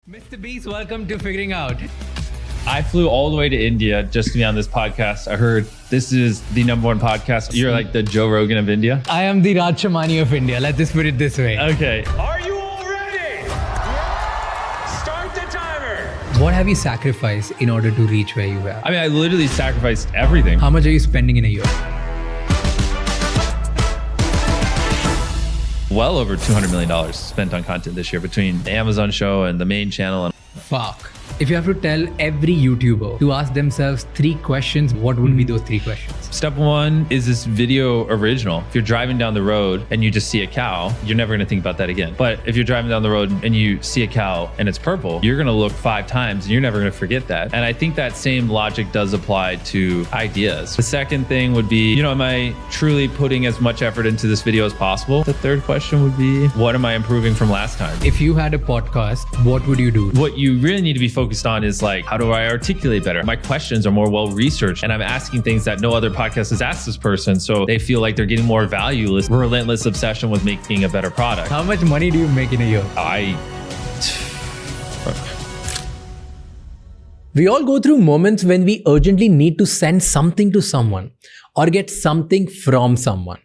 Mr. Beast, welcome to Figuring Out. I flew all the way to India just to be on this podcast. I heard this is the #1 podcast. You're like the Joe Rogan of India. I am the Raj Shamani of India. Let's just put it this way. Okay. Are you all ready? Yeah. Start the timer. What have you sacrificed in order to reach where you are? I mean, I literally sacrificed everything. How much are you spending in a year? Well over $200 million spent on content this year between the Amazon show and the main channel. Fuck. If you have to tell every YouTuber to ask themselves 3 questions, what would be those 3 questions? Step 1, is this video original? If you're driving down the road and you just see a cow, you're never going to think about that again. But if you're driving down the road and you see a cow and it's purple, you're going to look 5 times and you're never going to forget that. And I think that same logic does apply to ideas. The second thing would be, am I truly putting as much effort into this video as possible? The third question would be, what am I improving from last time? If you had a podcast, what would you do? What you really need to be focused on is like, how do I articulate better? My questions are more well-researched and I'm asking things that no other podcast has asked this person. So they feel like they're getting more value. Relentless obsession with making a better product. How much money do you make in a year? We all go through moments when we urgently need to send something to someone or get something from someone.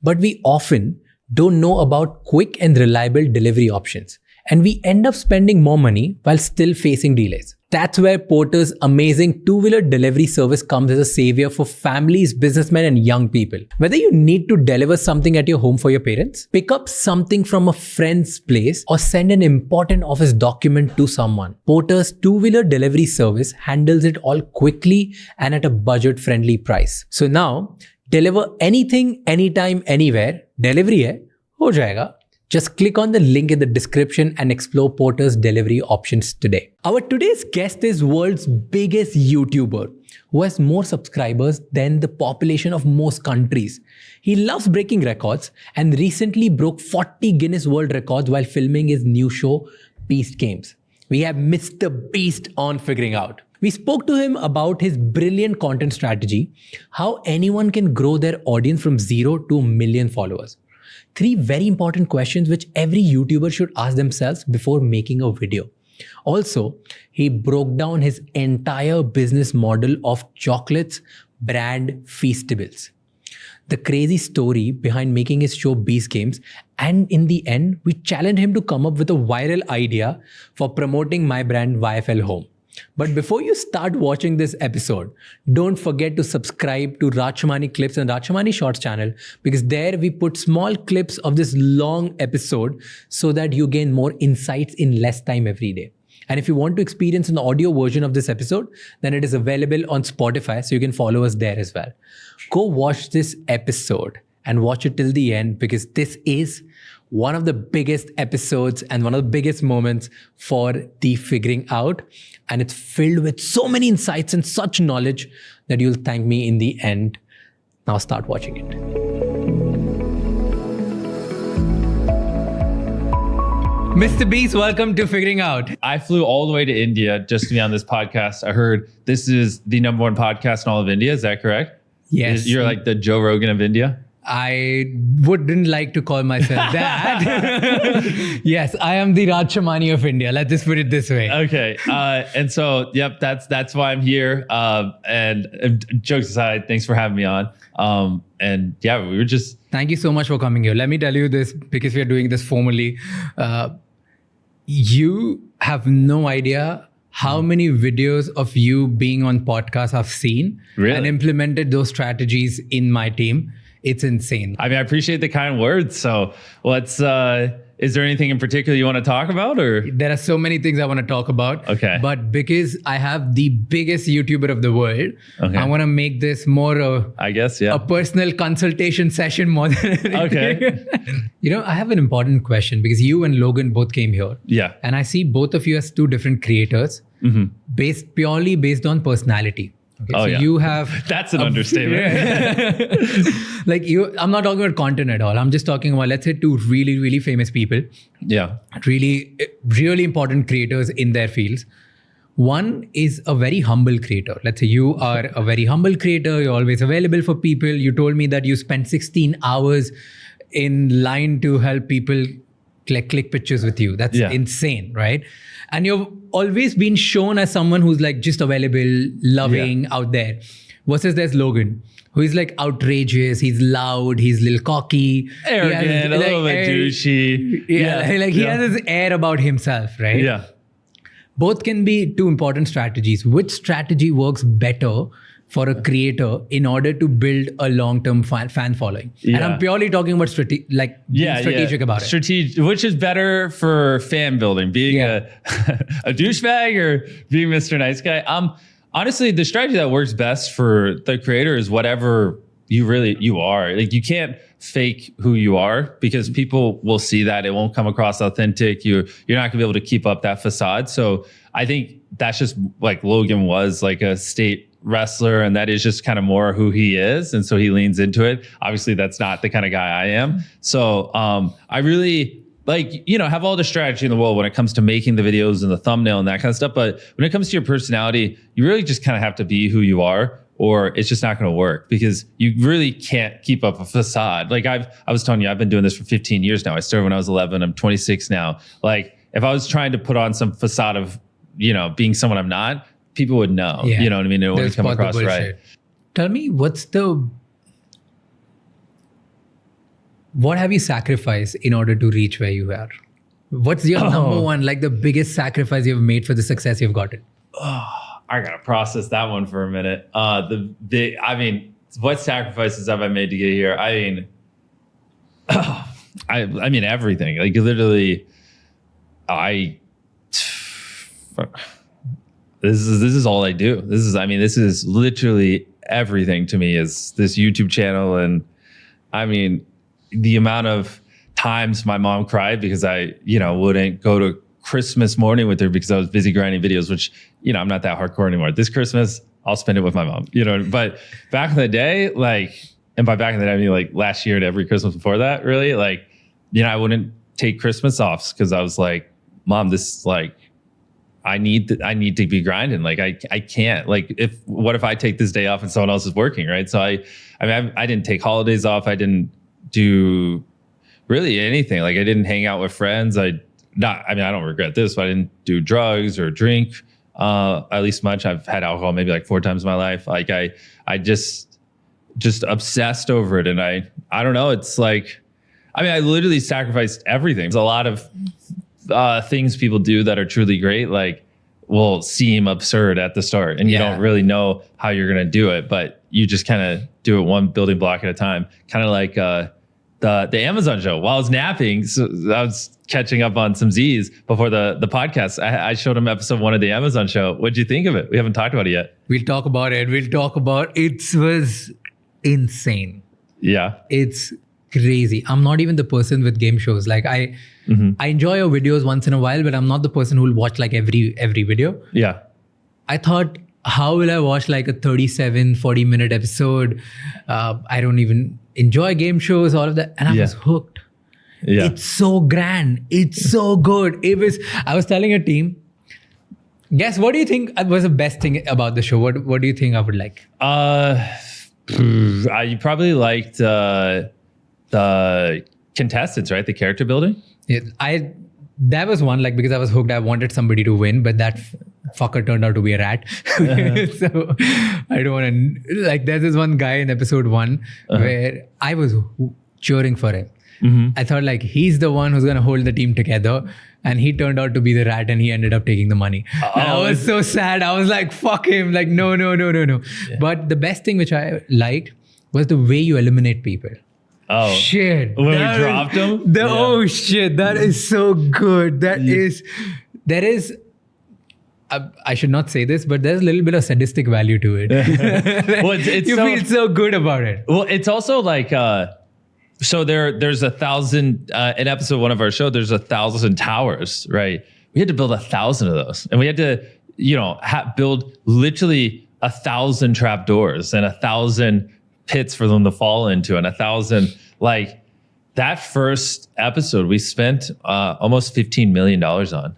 But we often don't know about quick and reliable delivery options. And we end up spending more money while still facing delays. That's where Porter's amazing 2-wheeler delivery service comes as a savior for families, businessmen, and young people. Whether you need to deliver something at your home for your parents, pick up something from a friend's place, or send an important office document to someone, Porter's 2-wheeler delivery service handles it all quickly and at a budget-friendly price. So now, deliver anything, anytime, anywhere. Delivery hai, ho jayega. Just click on the link in the description and explore Porter's delivery options today. Our today's guest is world's biggest YouTuber who has more subscribers than the population of most countries. He loves breaking records and recently broke 40 Guinness World Records while filming his new show, Beast Games. We have Mr. Beast on Figuring Out. We spoke to him about his brilliant content strategy, how anyone can grow their audience from 0 to 1 million followers. 3 very important questions which every YouTuber should ask themselves before making a video. Also, he broke down his entire business model of chocolates brand Feastables. The crazy story behind making his show Beast Games, and in the end, we challenged him to come up with a viral idea for promoting my brand YFL Home. But before you start watching this episode, don't forget to subscribe to Raj Shamani Clips and Raj Shamani Shorts channel, because there we put small clips of this long episode so that you gain more insights in less time every day. And if you want to experience an audio version of this episode, then it is available on Spotify, so you can follow us there as well. Go watch this episode and watch it till the end, because this is one of the biggest episodes and one of the biggest moments for the Figuring Out. And it's filled with so many insights and such knowledge that you'll thank me in the end. Now start watching it. Mr. Beast, welcome to Figuring Out. I flew all the way to India just to be on this podcast. I heard this is the #1 podcast in all of India. Is that correct? Yes. You're like the Joe Rogan of India? I wouldn't like to call myself that. Yes, I am the Raj Shamani of India. Let's just put it this way. Okay. And so, yep, that's why I'm here. And jokes aside, thanks for having me on. And yeah, we were just... Thank you so much for coming here. Let me tell you this, because we are doing this formally. You have no idea how many videos of you being on podcasts I've seen and implemented those strategies in my team. It's insane. I mean, I appreciate the kind words. So is there anything in particular you want to talk about, or? There are so many things I want to talk about. Okay. But because I have the biggest YouTuber of the world, okay, I want to make this more a personal consultation session more than anything. Okay. I have an important question, because you and Logan both came here. Yeah. And I see both of you as 2 different creators, purely based on personality. Okay, you have... That's an understatement. I'm not talking about content at all. I'm just talking about, let's say, 2 really, really famous people. Yeah. Really, really important creators in their fields. One is a very humble creator. Let's say you are a very humble creator. You're always available for people. You told me that you spend 16 hours in line to help people click pictures with you. That's Yeah. insane, right? And you've always been shown as someone who's like just available, loving, out there. Versus there's Logan, who is like outrageous, he's loud, he's a little cocky, Arrogant, a little bit douchey. He has this air about himself, right? Yeah. Both can be two important strategies. Which strategy works better for a creator in order to build a long-term fan following? And I'm purely talking about being strategic about it. Which is better for fan building, being a douchebag or being Mr. Nice Guy? Honestly, the strategy that works best for the creator is whatever you are. Like, you can't fake who you are because people will see that. It won't come across authentic. You're not gonna be able to keep up that facade. So I think that's just like Logan was like a state wrestler, and that is just kind of more who he is. And so he leans into it. Obviously, that's not the kind of guy I am. So I really have all the strategy in the world when it comes to making the videos and the thumbnail and that kind of stuff. But when it comes to your personality, you really just kind of have to be who you are, or it's just not going to work because you really can't keep up a facade. Like I was telling you, I've been doing this for 15 years now. I started when I was 11. I'm 26 now. Like, if I was trying to put on some facade of, being someone I'm not, people would know. Yeah. You know what I mean? It wouldn't come across right. Tell me, what have you sacrificed in order to reach where you are? What's your number one, like the biggest sacrifice you've made for the success you've gotten? I gotta process that one for a minute. What sacrifices have I made to get here? I mean everything. Like, literally, this is all I do. This is literally everything to me, is this YouTube channel. And I mean, the amount of times my mom cried because I, wouldn't go to Christmas morning with her because I was busy grinding videos, which, I'm not that hardcore anymore. This Christmas, I'll spend it with my mom, but back in the day, and by back in the day, I mean like last year and every Christmas before that, really, I wouldn't take Christmas off because I was like, Mom, this I need to be grinding. Like, I can't, what if I take this day off and someone else is working, right? So I didn't take holidays off. I didn't do really anything. Like, I didn't hang out with friends. I don't regret this, but I didn't do drugs or drink at least much. I've had alcohol maybe like 4 times in my life. Like, I just obsessed over it. And I don't know. It's like, I literally sacrificed everything. There's a lot of things people do that are truly great, will seem absurd at the start, and you don't really know how you're going to do it, but you just kind of do it one building block at a time. Kind of like the Amazon show. While I was napping, so I was catching up on some Z's before the podcast. I showed him episode 1 of the Amazon show. What'd you think of it? We haven't talked about it yet. We'll talk about it. It was insane. Yeah. It's crazy. I'm not even the person with game shows. Like, I enjoy your videos once in a while, but I'm not the person who will watch like every video. Yeah. I thought, how will I watch like a 40 minute episode? I don't even enjoy game shows, all of that. And I was hooked. Yeah. It's so grand. It's so good. I was telling a team, guess what do you think was the best thing about the show? What do you think I would like? You probably liked the contestants, right? The character building. Yeah, that was one, because I was hooked. I wanted somebody to win, but that fucker turned out to be a rat. So I don't want to, there's this one guy in episode 1 where I was cheering for him. I thought he's the one who's going to hold the team together, and he turned out to be the rat, and he ended up taking the money. And I was so sad. I was like, fuck him. No. Yeah. But the best thing which I liked was the way you eliminate people. Oh shit! When we dropped him. Oh shit! That is so good. There is. I should not say this, but there's a little bit of sadistic value to it. Well, you feel so good about it. Well, it's also so there's 1,000 in episode 1 of our show. There's 1,000 towers, right? We had to build 1,000 of those, and we had to, build literally 1,000 trap doors and 1,000 pits for them to fall into, and 1,000, that first episode we spent almost $15 million on.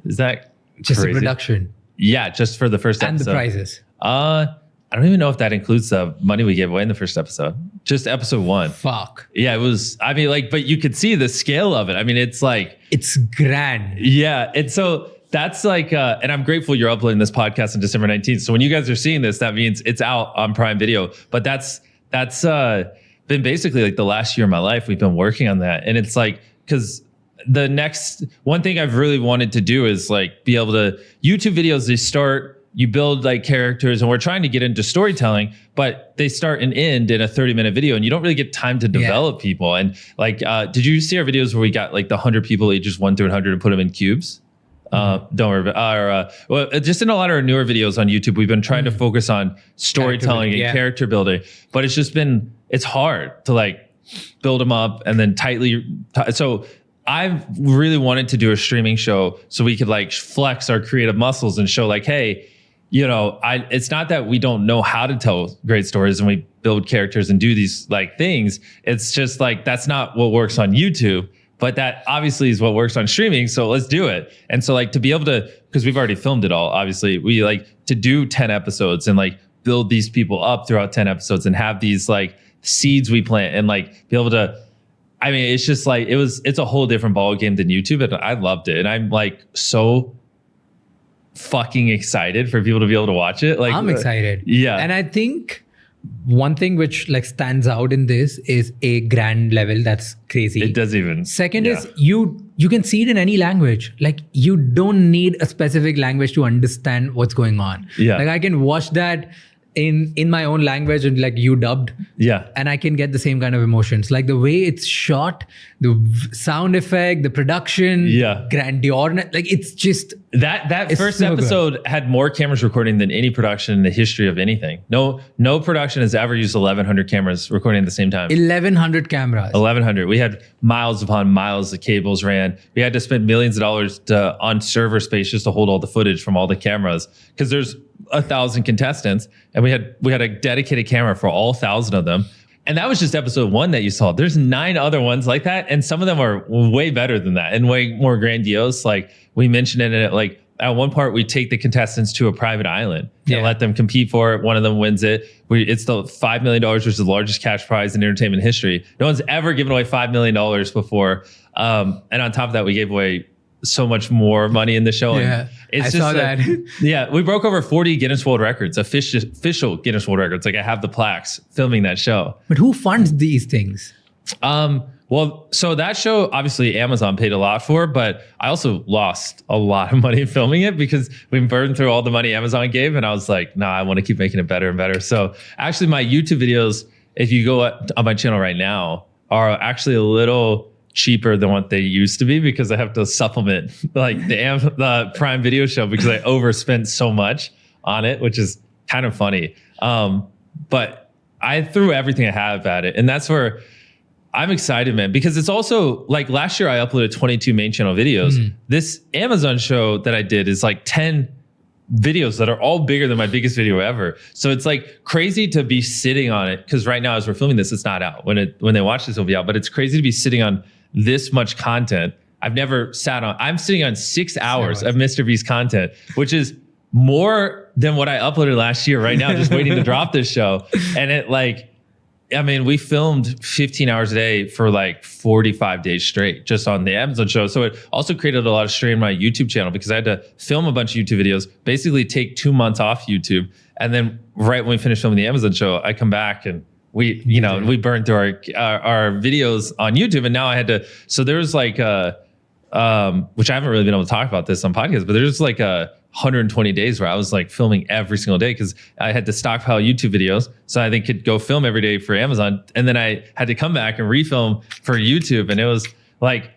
Is that just crazy? The production? Yeah, just for the first episode. And the prizes. I don't even know if that includes the money we gave away in the first episode. Just episode 1. Fuck. Yeah, it was, I mean, like, but you could see the scale of it. I mean, it's like, It's grand. yeah. And so that's like, and I'm grateful you're uploading this podcast on December 19th. So when you guys are seeing this, that means it's out on Prime Video. But that's been basically like the last year of my life. We've been working on that. And it's like, because the next one thing I've really wanted to do is like be able to, YouTube videos, they start, you build like characters, and we're trying to get into storytelling, but they start and end in a 30-minute video, and you don't really get time to develop people. And like, did you see our videos where we got like the 100 people ages 1 through 100 and put them in cubes? Don't worry about well, just in a lot of our newer videos on YouTube, we've been trying to focus on storytelling and character building, but it's hard to like build them up and then so I've really wanted to do a streaming show so we could like flex our creative muscles and show like, hey, you know, it's not that we don't know how to tell great stories and we build characters and do these like things. It's just like, that's not what works on YouTube, but that obviously is what works on streaming. So let's do it. And so like to be able to, because we've already filmed it all, obviously we like to do 10 episodes and like build these people up throughout 10 episodes and have these like seeds we plant and like be able to, I mean, it's just like, it's a whole different ball game than YouTube, and I loved it. And I'm like so fucking excited for people to be able to watch it. Like, I'm excited. Yeah. And I think one thing which like stands out in this is a grand level that's crazy. It does even. Second is you can see it in any language. Like you don't need a specific language to understand what's going on. Yeah. Like I can watch that in my own language and like you dubbed. Yeah. And I can get the same kind of emotions. Like the way it's shot, the sound effect, the production, grandeur. Like it's just that first episode had more cameras recording than any production in the history of anything. No production has ever used 1,100 cameras recording at the same time. 1,100 cameras. 1,100. We had miles upon miles of cables ran. We had to spend millions of dollars on server space just to hold all the footage from all the cameras, because there's 1,000 contestants, and we had a dedicated camera for all 1,000 of them. And that was just episode 1 that you saw. There's 9 other ones like that, and some of them are way better than that and way more grandiose. Like we mentioned in it, like at one part we take the contestants to a private island and let them compete for it. One of them wins it. It's the $5 million, which is the largest cash prize in entertainment history. No one's ever given away $5 million before. And on top of that, we gave away so much more money in the show. Yeah, and it's I saw that. Yeah, we broke over 40 Guinness World Records, official Guinness World Records. Like I have the plaques filming that show. But who funds these things? Well, so that show, obviously Amazon paid a lot for, but I also lost a lot of money filming it because we burned through all the money Amazon gave. And I was like, nah, I want to keep making it better and better. So actually my YouTube videos, if you go on my channel right now, are actually a little cheaper than what they used to be because I have to supplement like the Prime Video show because I overspent so much on it, which is kind of funny. But I threw everything I have at it, and that's where I'm excited, man, because it's also like last year I uploaded 22 main channel videos. This Amazon show that I did is like 10 videos that are all bigger than my biggest video ever. So it's like crazy to be sitting on it, because right now as we're filming this, it's not out. When they watch this, it'll be out. But it's crazy to be sitting on this much content. I've never sat on. I'm sitting on 6 hours of Mr. Beast content, which is more than what I uploaded last year right now, just waiting to drop this show. And it like, I mean, we filmed 15 hours a day for like 45 days straight just on the Amazon show. So it also created a lot of strain on my YouTube channel because I had to film a bunch of YouTube videos, basically take 2 months off YouTube. And then right when we finished filming the Amazon show, I come back and we burned through our videos on YouTube. And now I had to, so there's like, which I haven't really been able to talk about this on podcasts, but there's like 120 days where I was like filming every single day because I had to stockpile YouTube videos so I could go film every day for Amazon. And then I had to come back and refilm for YouTube. And it was like,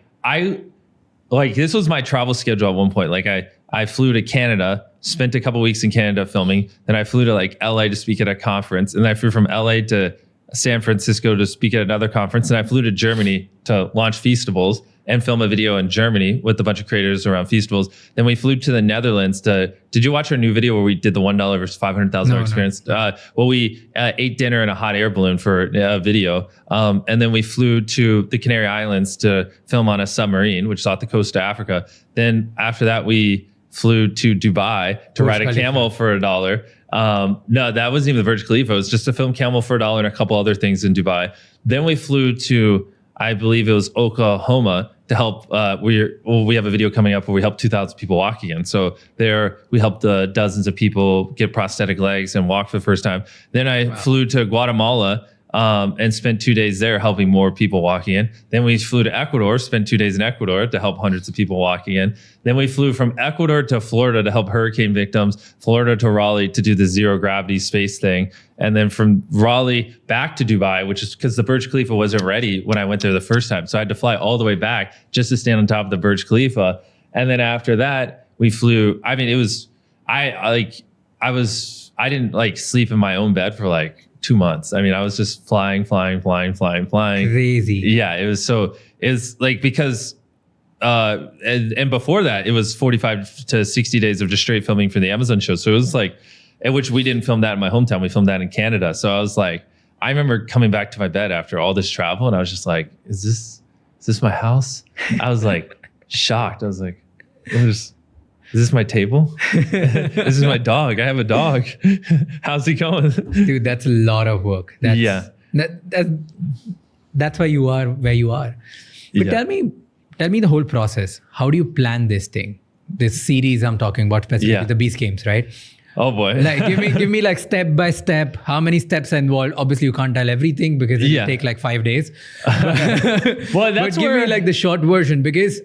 this was my travel schedule at one point. Like I flew to Canada, spent a couple weeks in Canada filming. Then I flew to like LA to speak at a conference. And then I flew from LA to San Francisco to speak at another conference. And I flew to Germany to launch Feastables and film a video in Germany with a bunch of creators around Feastables. Then we flew to the Netherlands did you watch our new video where we did the $1 versus $500,000 experience? No. Well, we ate dinner in a hot air balloon for a video. And then we flew to the Canary Islands to film on a submarine, which is off the coast of Africa. Then after that, we flew to Dubai to Burj ride a Khalifa. camel for $1. No, that wasn't even the Burj Khalifa. It was just to film camel for $1 and a couple other things in Dubai. Then we flew to, I believe it was Oklahoma, to help. We have a video coming up where we helped 2,000 people walk again. So there, we helped dozens of people get prosthetic legs and walk for the first time. Then I flew to Guatemala and spent 2 days there helping more people walking in. Then we flew to Ecuador, spent 2 days in Ecuador to help hundreds of people walking in. Then we flew from Ecuador to Florida to help hurricane victims, Florida to Raleigh to do the zero gravity space thing. And then from Raleigh back to Dubai, which is because the Burj Khalifa wasn't ready when I went there the first time. So I had to fly all the way back just to stand on top of the Burj Khalifa. And then after that, we flew. I mean, it was, I didn't like sleep in my own bed for like 2 months. I mean, I was just flying. Crazy. Yeah, it was like, because and before that, it was 45 to 60 days of just straight filming for the Amazon show. So it was like, at which we didn't film that in my hometown. We filmed that in Canada. So I was like, I remember coming back to my bed after all this travel, and I was just like, is this my house? I was like shocked. I was like, is this my table? This is my dog. I have a dog. How's he going? Dude, that's a lot of work. That's why you are where you are. But tell me the whole process. How do you plan this thing? This series I'm talking about, specifically the Beast Games, right? Oh boy. Like give me like step by step, how many steps are involved. Obviously you can't tell everything because it will take like 5 days. Well, that's but give me like the short version, because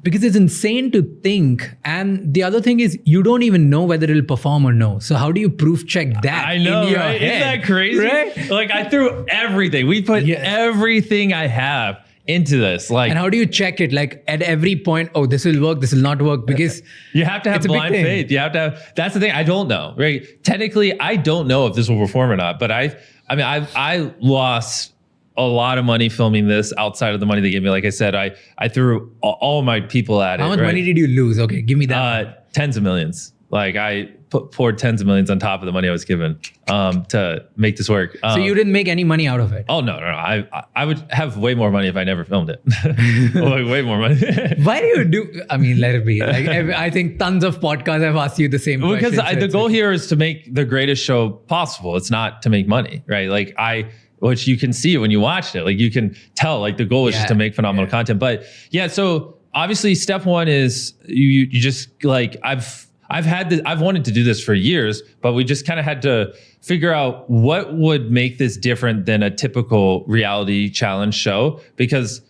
it's insane to think. And the other thing is, you don't even know whether it'll perform or no. So how do you proof check that? I know, in your right? head? Isn't that crazy? Right? Like, I threw everything. We put everything I have into this. Like, and how do you check it? Like at every point, oh, this will work, this will not work, because you have to have it's a big blind thing. faith. You have to have, that's the thing. I don't know, right? Technically, I don't know if this will perform or not, but I lost a lot of money filming this outside of the money they gave me. Like I said, I threw all my people at it. How much right? money did you lose? Okay, give me that. Tens of millions. Like, I poured tens of millions on top of the money I was given to make this work. So you didn't make any money out of it? Oh, no. I would have way more money if I never filmed it. way more money. Why do you do? I mean, let it be. Like, I think tons of podcasts have asked you the same question. Because the goal here is to make the greatest show possible. It's not to make money, right? Like, which you can see when you watch it. Like, you can tell, like, the goal is just to make phenomenal content. But yeah, so obviously step one is you just, like, I've wanted to do this for years, but we just kind of had to figure out what would make this different than a typical reality challenge show. Because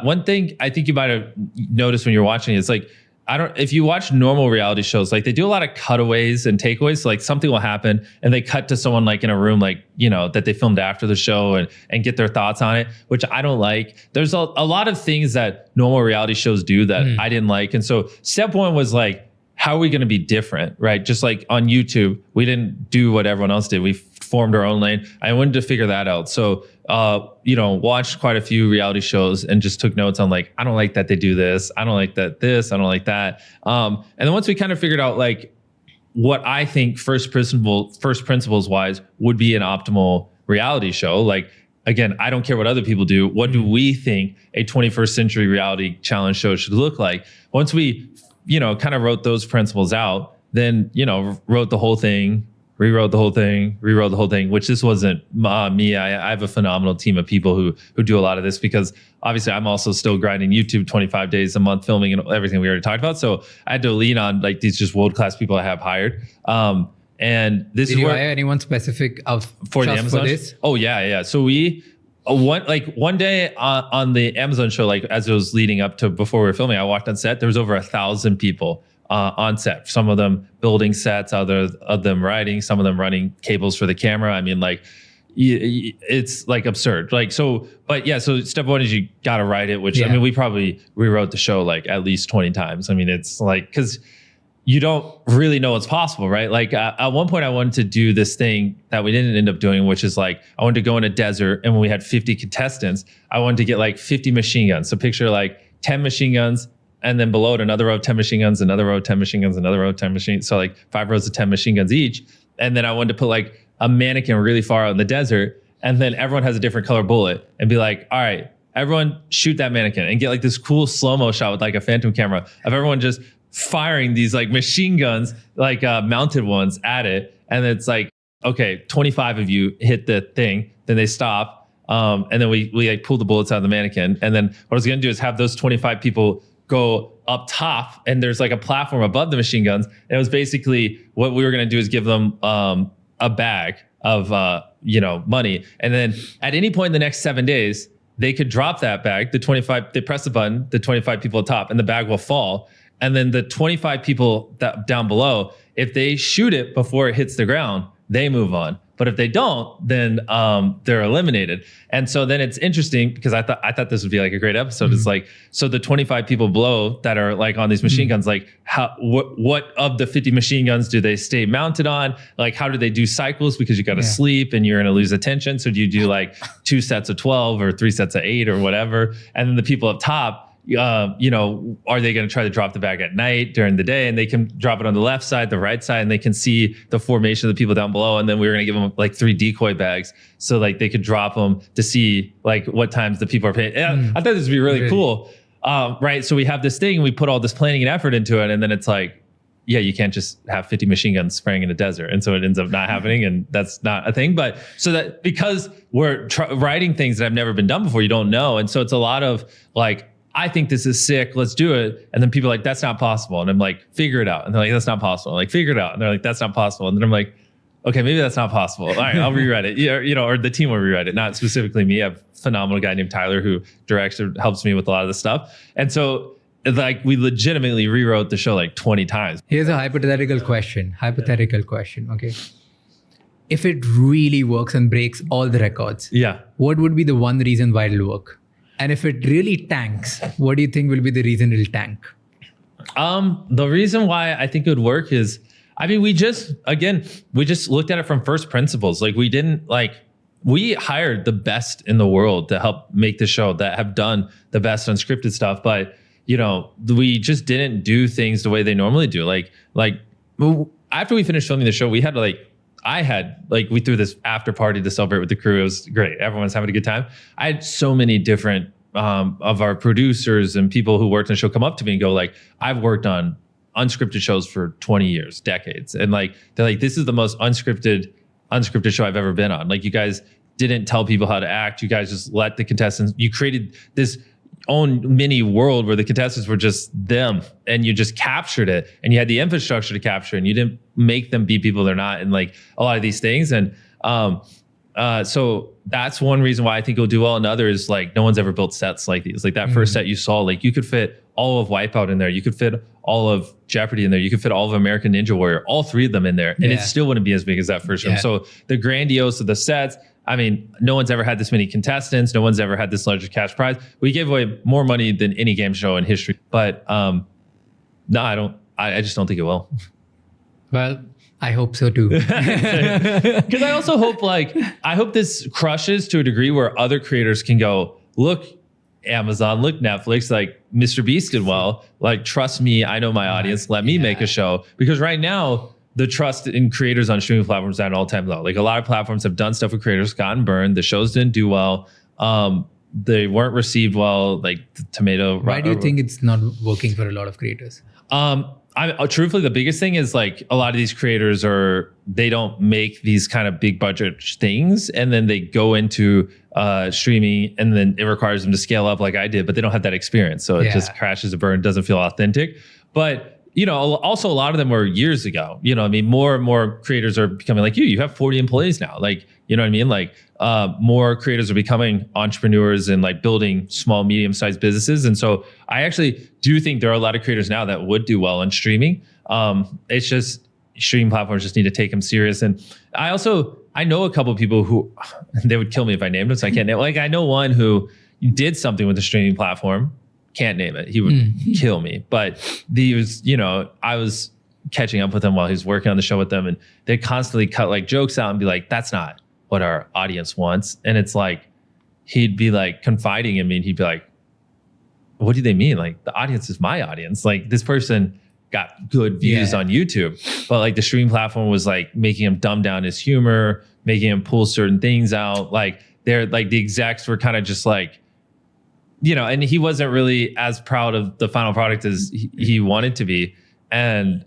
one thing I think you might have noticed when you're watching it, it's like, if you watch normal reality shows, like, they do a lot of cutaways and takeaways. So, like, something will happen and they cut to someone like in a room, like, you know, that they filmed after the show and get their thoughts on it, which I don't like. There's a lot of things that normal reality shows do that I didn't like. And so step one was like, how are we going to be different, right? Just like on YouTube, we didn't do what everyone else did. We formed our own lane. I wanted to figure that out. So, watched quite a few reality shows and just took notes on, like, I don't like that they do this. I don't like that this. I don't like that. And then once we kind of figured out, like, what I think first principles wise would be an optimal reality show. Like, again, I don't care what other people do. What do we think a 21st century reality challenge show should look like? Once we kind of wrote those principles out, then, wrote the whole thing, rewrote the whole thing, which this wasn't me. I have a phenomenal team of people who do a lot of this, because obviously I'm also still grinding YouTube 25 days a month, filming and everything we already talked about. So I had to lean on, like, these just world-class people I have hired. And this Did is you where hire anyone specific for the Amazon for this? Oh yeah. So we, one day on the Amazon show, like, as it was leading up to before we were filming, I walked on set. There was over 1,000 people on set. Some of them building sets, other of them writing, some of them running cables for the camera. I mean, like, it's like absurd. Like, so, but yeah, so step one is you got to write it, which I mean, we probably rewrote the show like at least 20 times. I mean, it's like, because you don't really know what's possible, right? Like, at one point I wanted to do this thing that we didn't end up doing, which is like, I wanted to go in a desert, and when we had 50 contestants, I wanted to get like 50 machine guns. So picture like 10 machine guns, and then below it, another row of 10 machine guns, another row of 10 machine guns, another row of 10 machine. So like 5 rows of 10 machine guns each. And then I wanted to put like a mannequin really far out in the desert, and then everyone has a different color bullet, and be like, all right, everyone shoot that mannequin, and get like this cool slow-mo shot with like a phantom camera of everyone just firing these like machine guns, like mounted ones at it. And it's like, okay, 25 of you hit the thing, then they stop. And then we like pull the bullets out of the mannequin. And then what I was going to do is have those 25 people go up top, and there's like a platform above the machine guns. And it was basically what we were going to do is give them a bag of money. And then at any point in the next 7 days, they could drop that bag. The 25, they press the button, the 25 people at top, and the bag will fall. And then the 25 people that down below, if they shoot it before it hits the ground, they move on. But if they don't, then they're eliminated. And so then it's interesting because I thought this would be like a great episode. It's like, so the 25 people below that are like on these machine guns, like what of the 50 machine guns do they stay mounted on? Like, how do they do cycles? Because you got to sleep and you're going to lose attention. So do you do like 2 sets of 12 or 3 sets of 8 or whatever? And then the people up top, are they going to try to drop the bag at night during the day, and they can drop it on the left side, the right side, and they can see the formation of the people down below. And then we were going to give them like 3 decoy bags so like they could drop them to see like what times the people are paying. I thought this would be really cool. Right. So we have this thing and we put all this planning and effort into it. And then it's like, yeah, you can't just have 50 machine guns spraying in a desert. And so it ends up not happening, and that's not a thing. But so that because we're writing things that have never been done before, you don't know. And so it's a lot of like, I think this is sick, let's do it. And then people are like, that's not possible. And I'm like, figure it out. And they're like, that's not possible. I'm like, figure it out. And they're like, that's not possible. And then I'm like, okay, maybe that's not possible. All right, I'll rewrite it. Or the team will rewrite it. Not specifically me. I have a phenomenal guy named Tyler who directs or helps me with a lot of this stuff. And so like we legitimately rewrote the show like 20 times. Here's a hypothetical question. Okay. If it really works and breaks all the records, what would be the one reason why it'll work? And if it really tanks, what do you think will be the reason it'll tank? The reason why I think it would work is, I mean, we just looked at it from first principles. Like we hired the best in the world to help make the show, that have done the best unscripted stuff. But, we just didn't do things the way they normally do. Like after we finished filming the show, we had we threw this after party to celebrate with the crew. It was great. Everyone's having a good time. I had so many different of our producers and people who worked on the show come up to me and go like, I've worked on unscripted shows for 20 years, decades. And like, they're like, this is the most unscripted show I've ever been on. Like, you guys didn't tell people how to act. You guys just let the contestants, you created this own mini world where the contestants were just them, and you just captured it, and you had the infrastructure to capture it, and you didn't make them be people they're not, and like a lot of these things. And so that's one reason why I think it'll do well. Another is like, no one's ever built sets like these. Like that first set you saw, like you could fit all of Wipeout in there, you could fit all of Jeopardy in there, you could fit all of American Ninja Warrior, all 3 of them in there, and it still wouldn't be as big as that first room. So the grandiose of the sets, I mean, no one's ever had this many contestants. No one's ever had this large cash prize. We gave away more money than any game show in history. But no, I don't. I just don't think it will. Well, I hope so too. Because I also hope I hope this crushes to a degree where other creators can go, look, Amazon, look, Netflix, like Mr. Beast did well. Like, trust me, I know my audience. Let me make a show. Because right now, the trust in creators on streaming platforms is at an all-time low. Like, a lot of platforms have done stuff with creators, gotten burned. The shows didn't do well. They weren't received well. Like Tomato. Why do you think it's not working for a lot of creators? Truthfully, the biggest thing is like a lot of these creators they don't make these kind of big budget things, and then they go into streaming, and then it requires them to scale up like I did, but they don't have that experience. So it just crashes and burn, doesn't feel authentic. But also a lot of them were years ago. I mean, more and more creators are becoming like you have 40 employees now. Like, you know what I mean? Like, more creators are becoming entrepreneurs and like building small, medium-sized businesses. And so I actually do think there are a lot of creators now that would do well on streaming. It's just streaming platforms just need to take them serious. And I know a couple of people who, they would kill me if I named them, so I can't name. Like, I know one who did something with the streaming platform. Can't name it. He would kill me. But I was catching up with him while he was working on the show with them, and they constantly cut like jokes out and be like, that's not what our audience wants. And it's like, he'd be like confiding in me, and he'd be like, what do they mean? Like, the audience is my audience. Like, this person got good views on YouTube, but like the streaming platform was like making him dumb down his humor, making him pull certain things out. Like, they're like, the execs were kind of just like, and he wasn't really as proud of the final product as he wanted to be. And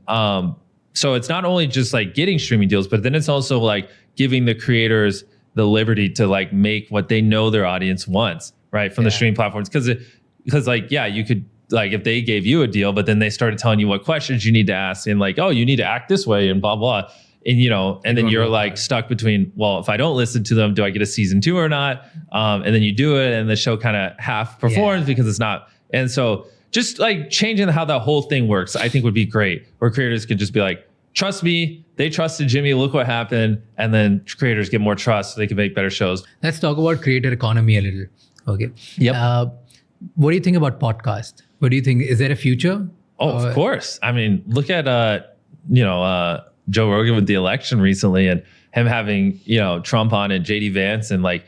so it's not only just like getting streaming deals, but then it's also like giving the creators the liberty to like make what they know their audience wants, right? From the streaming platforms. Because like, yeah, you could, like if they gave you a deal, but then they started telling you what questions you need to ask and like, oh, you need to act this way and blah, blah. And, you know, and then you're like stuck between, well, if I don't listen to them, do I get a season 2 or not? And then you do it and the show kind of half performs because it's not. And so just like changing how that whole thing works, I think would be great, where creators could just be like, trust me, they trusted Jimmy, look what happened. And then creators get more trust so they can make better shows. Let's talk about creator economy a little. Okay. Yep. What do you think about podcast? What do you think? Is there a future? Oh, of course. I mean, look at, Joe Rogan with the election recently and him having, Trump on and JD Vance and like,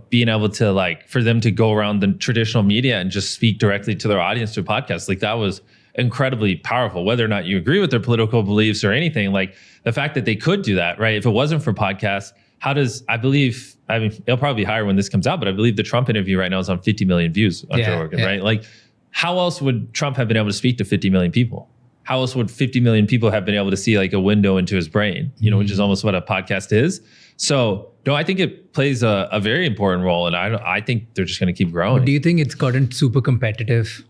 being able to like, for them to go around the traditional media and just speak directly to their audience through podcasts. Like that was incredibly powerful, whether or not you agree with their political beliefs or anything. Like the fact that they could do that, right? If it wasn't for podcasts, it'll probably be higher when this comes out, but I believe the Trump interview right now is on 50 million views on Joe Rogan, right? Like how else would Trump have been able to speak to 50 million people? How else would 50 million people have been able to see like a window into his brain, which is almost what a podcast is. So no, I think it plays a very important role. And I think they're just going to keep growing. But do you think it's gotten super competitive?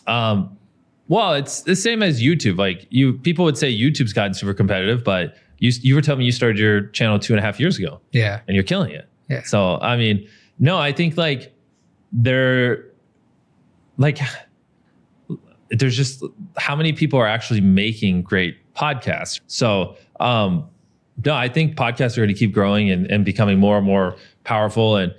Well, it's the same as YouTube. Like people would say YouTube's gotten super competitive, but you were telling me you started your channel 2.5 years ago. Yeah. And you're killing it. Yeah. So, I mean, no, I think like there's just how many people are actually making great podcasts. So, no, I think podcasts are going to keep growing and becoming more and more powerful. And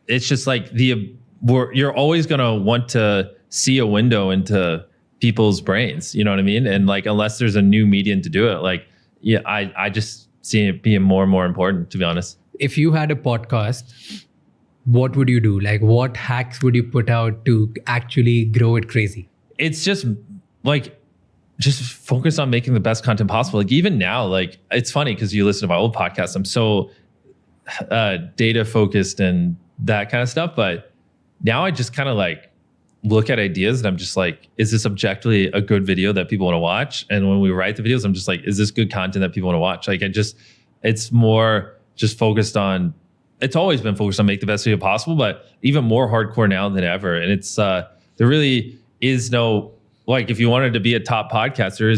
it's just like you're always going to want to see a window into people's brains. You know what I mean? And like, unless there's a new medium to do it, like, yeah, I just see it being more and more important, to be honest. If you had a podcast, what would you do? Like what hacks would you put out to actually grow it crazy? It's just focus on making the best content possible. Like even now, like it's funny because you listen to my old podcast, I'm so data focused and that kind of stuff. But now I just kind of like look at ideas and I'm just like, is this objectively a good video that people want to watch? And when we write the videos, I'm just like, is this good content that people want to watch? Like it's more just focused on, it's always been focused on make the best video possible, but even more hardcore now than ever. And it's, there really is no, like if you wanted to be a top podcaster,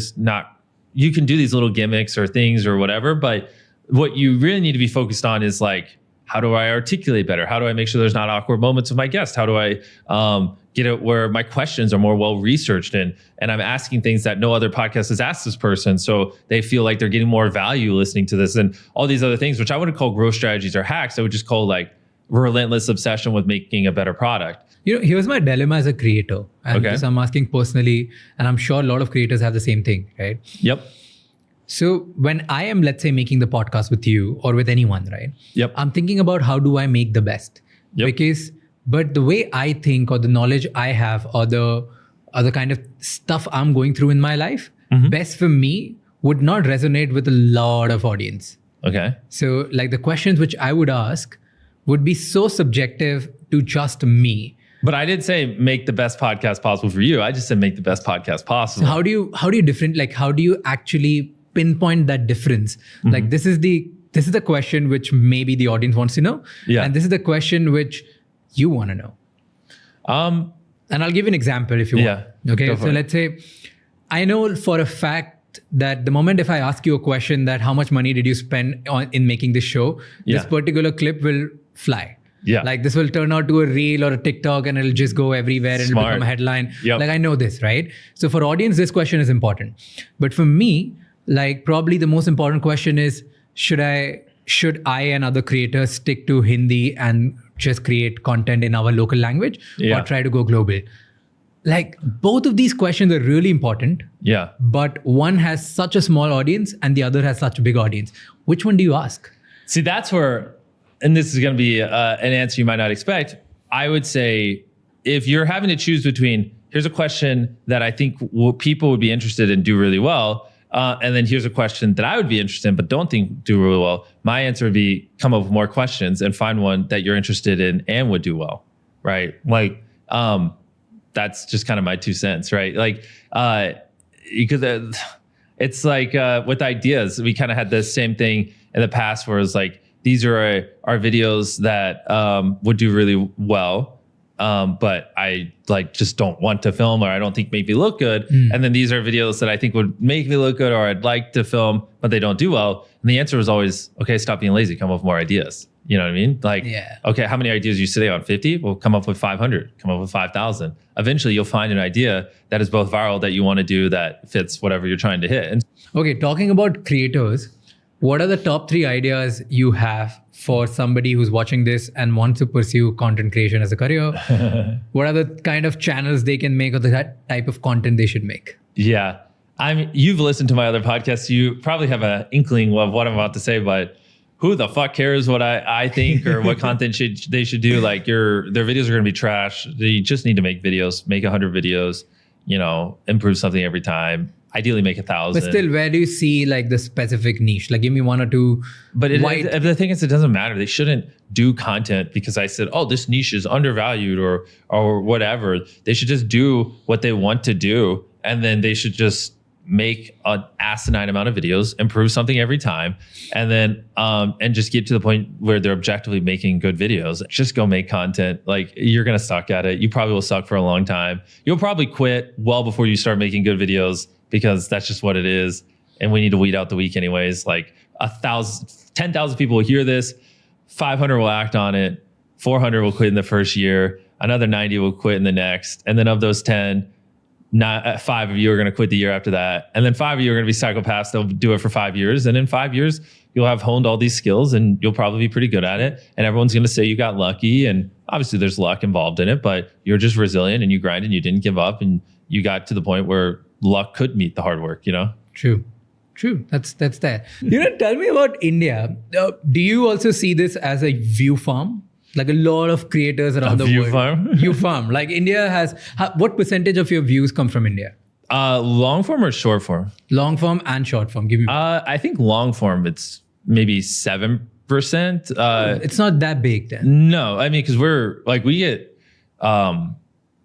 you can do these little gimmicks or things or whatever, but what you really need to be focused on is like, how do I articulate better? How do I make sure there's not awkward moments with my guest? How do I get it where my questions are more well-researched and I'm asking things that no other podcast has asked this person, so they feel like they're getting more value listening to this and all these other things, which I wouldn't call growth strategies or hacks. I would just call like relentless obsession with making a better product. Here's my dilemma as a creator. And Okay. this I'm asking personally, and I'm sure a lot of creators have the same thing, right? Yep. So when I am, let's say, making the podcast with you or with anyone, right? Yep. I'm thinking about how do I make the best? Yep. But the way I think or the knowledge I have or the kind of stuff I'm going through in my life, best for me would not resonate with a lot of audience. Okay. So like the questions which I would ask would be so subjective to just me. But I did say make the best podcast possible for you. I just said make the best podcast possible. So how do you actually pinpoint that difference? Like this is the question which maybe the audience wants to know. Yeah. And this is the question which you want to know. And I'll give you an example if you want. Yeah. Okay. Go for So it. let's say I know for a fact that the moment if I ask you a question that how much money did you spend in making this show, this Yeah. particular clip will fly. Yeah. Like this will turn out to a reel or a TikTok and it'll just go everywhere and it'll Smart. become a headline. Yep. Like I know this, right? So for audience, this question is important. But for me, like probably the most important question is, should I and other creators stick to Hindi and just create content in our local language Yeah. or try to go global? Like both of these questions are really important, Yeah. but one has such a small audience and the other has such a big audience. Which one do you ask? See, that's where, and this is going to be an answer you might not expect. I would say if you're having to choose between, here's a question that I think people would be interested in, do really well, and then here's a question that I would be interested in but don't think do really well, my answer would be come up with more questions and find one that you're interested in and would do well, right? Like, that's just kind of my 2 cents, right? Like, because it's like with ideas, we kind of had the same thing in the past where it's like, these are our videos that would do really well, but I like just don't want to film, or I don't think make me look good. And then these are videos that I think would make me look good, or I'd like to film, but they don't do well. And the answer was always, okay, stop being lazy, come up with more ideas. You know what I mean? Like, okay, how many ideas are you sitting on? 50? Well, come up with 500, come up with 5,000. Eventually you'll find an idea that is both viral, that you want to do, that fits whatever you're trying to hit. And Okay, talking about creators, what are the top 3 ideas you have for somebody who's watching this and wants to pursue content creation as a career? What are the kind of channels they can make, or the type of content they should make? yeah, you've listened to my other podcasts. You probably have an inkling of what I'm about to say, but who the fuck cares what I think or what content they should do? Like their videos are going to be trash. They just need to make videos, make 100 videos, improve something every time. Ideally make 1,000. But still, where do you see like the specific niche? Like give me 1 or 2. But the thing is, it doesn't matter. They shouldn't do content because I said, oh, this niche is undervalued or whatever. They should just do what they want to do. And then they should just make an asinine amount of videos, improve something every time, and then and just get to the point where they're objectively making good videos. Just go make content. Like you're gonna suck at it. You probably will suck for a long time. You'll probably quit well before you start making good videos, because that's just what it is. And we need to weed out the weak anyways. Like 10,000 people will hear this, 500 will act on it, 400 will quit in the first year, another 90 will quit in the next, and then of those 10, 5 of you are going to quit the year after that. And then 5 of you are going to be psychopaths. They'll do it for 5 years. And in 5 years, you'll have honed all these skills and you'll probably be pretty good at it. And everyone's going to say you got lucky. And obviously there's luck involved in it, but you're just resilient and you grind and you didn't give up. And you got to the point where luck could meet the hard work, True. That's there. Tell me about India. Do you also see this as a view farm? Like a lot of creators around the world. Farm? View farm. Like India has, what percentage of your views come from India? Long form or short form? Long form and short form. Give me. I think long form, it's maybe 7%. It's not that big then. No, I mean, because we get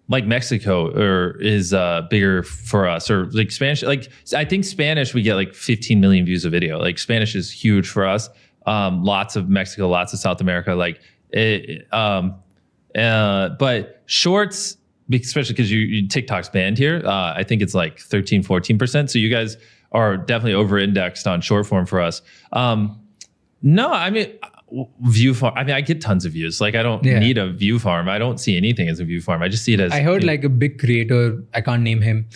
like Mexico is bigger for us, or like Spanish. Like I think Spanish, we get like 15 million views a video. Like Spanish is huge for us. Lots of Mexico, lots of South America. Like but shorts, especially because you TikTok's banned here. I think it's like 13-14%. So you guys are definitely over-indexed on short form for us. No, I mean, view farm. I mean, I get tons of views. Like I don't need a view farm. I don't see anything as a view farm. I just see it as. I heard like a big creator, I can't name him,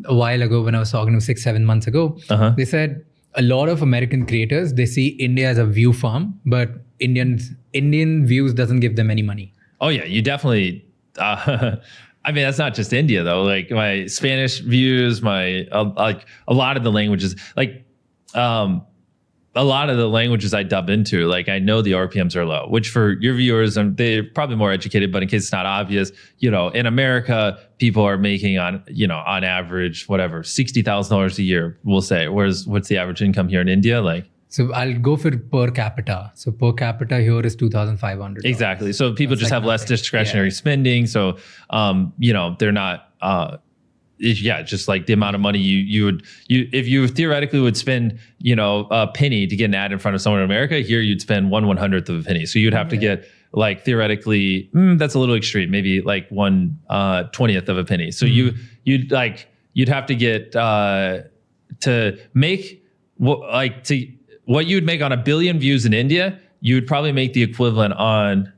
a while ago when I was talking to him 6-7 months ago. They said a lot of American creators, they see India as a view farm, but Indian views doesn't give them any money. Oh yeah, you definitely. I mean, that's not just India though. Like my Spanish views, like a lot of the languages, like a lot of the languages I dub into, like I know the RPMs are low, which for your viewers, they're probably more educated, but in case it's not obvious, in America, people are making on average, whatever, $60,000 a year, we'll say. Whereas what's the average income here in India? Like, so I'll go for per capita. So per capita here is $2,500. Exactly. So people just have less discretionary spending. So, they're not, just like the amount of money you would if you theoretically would spend, a penny to get an ad in front of someone in America, here you'd spend 1/100th of a penny. So you'd have to get like theoretically, that's a little extreme, maybe like 1/20th of a penny. So you'd have to get to make what you'd make on 1 billion views in India, you would probably make the equivalent on,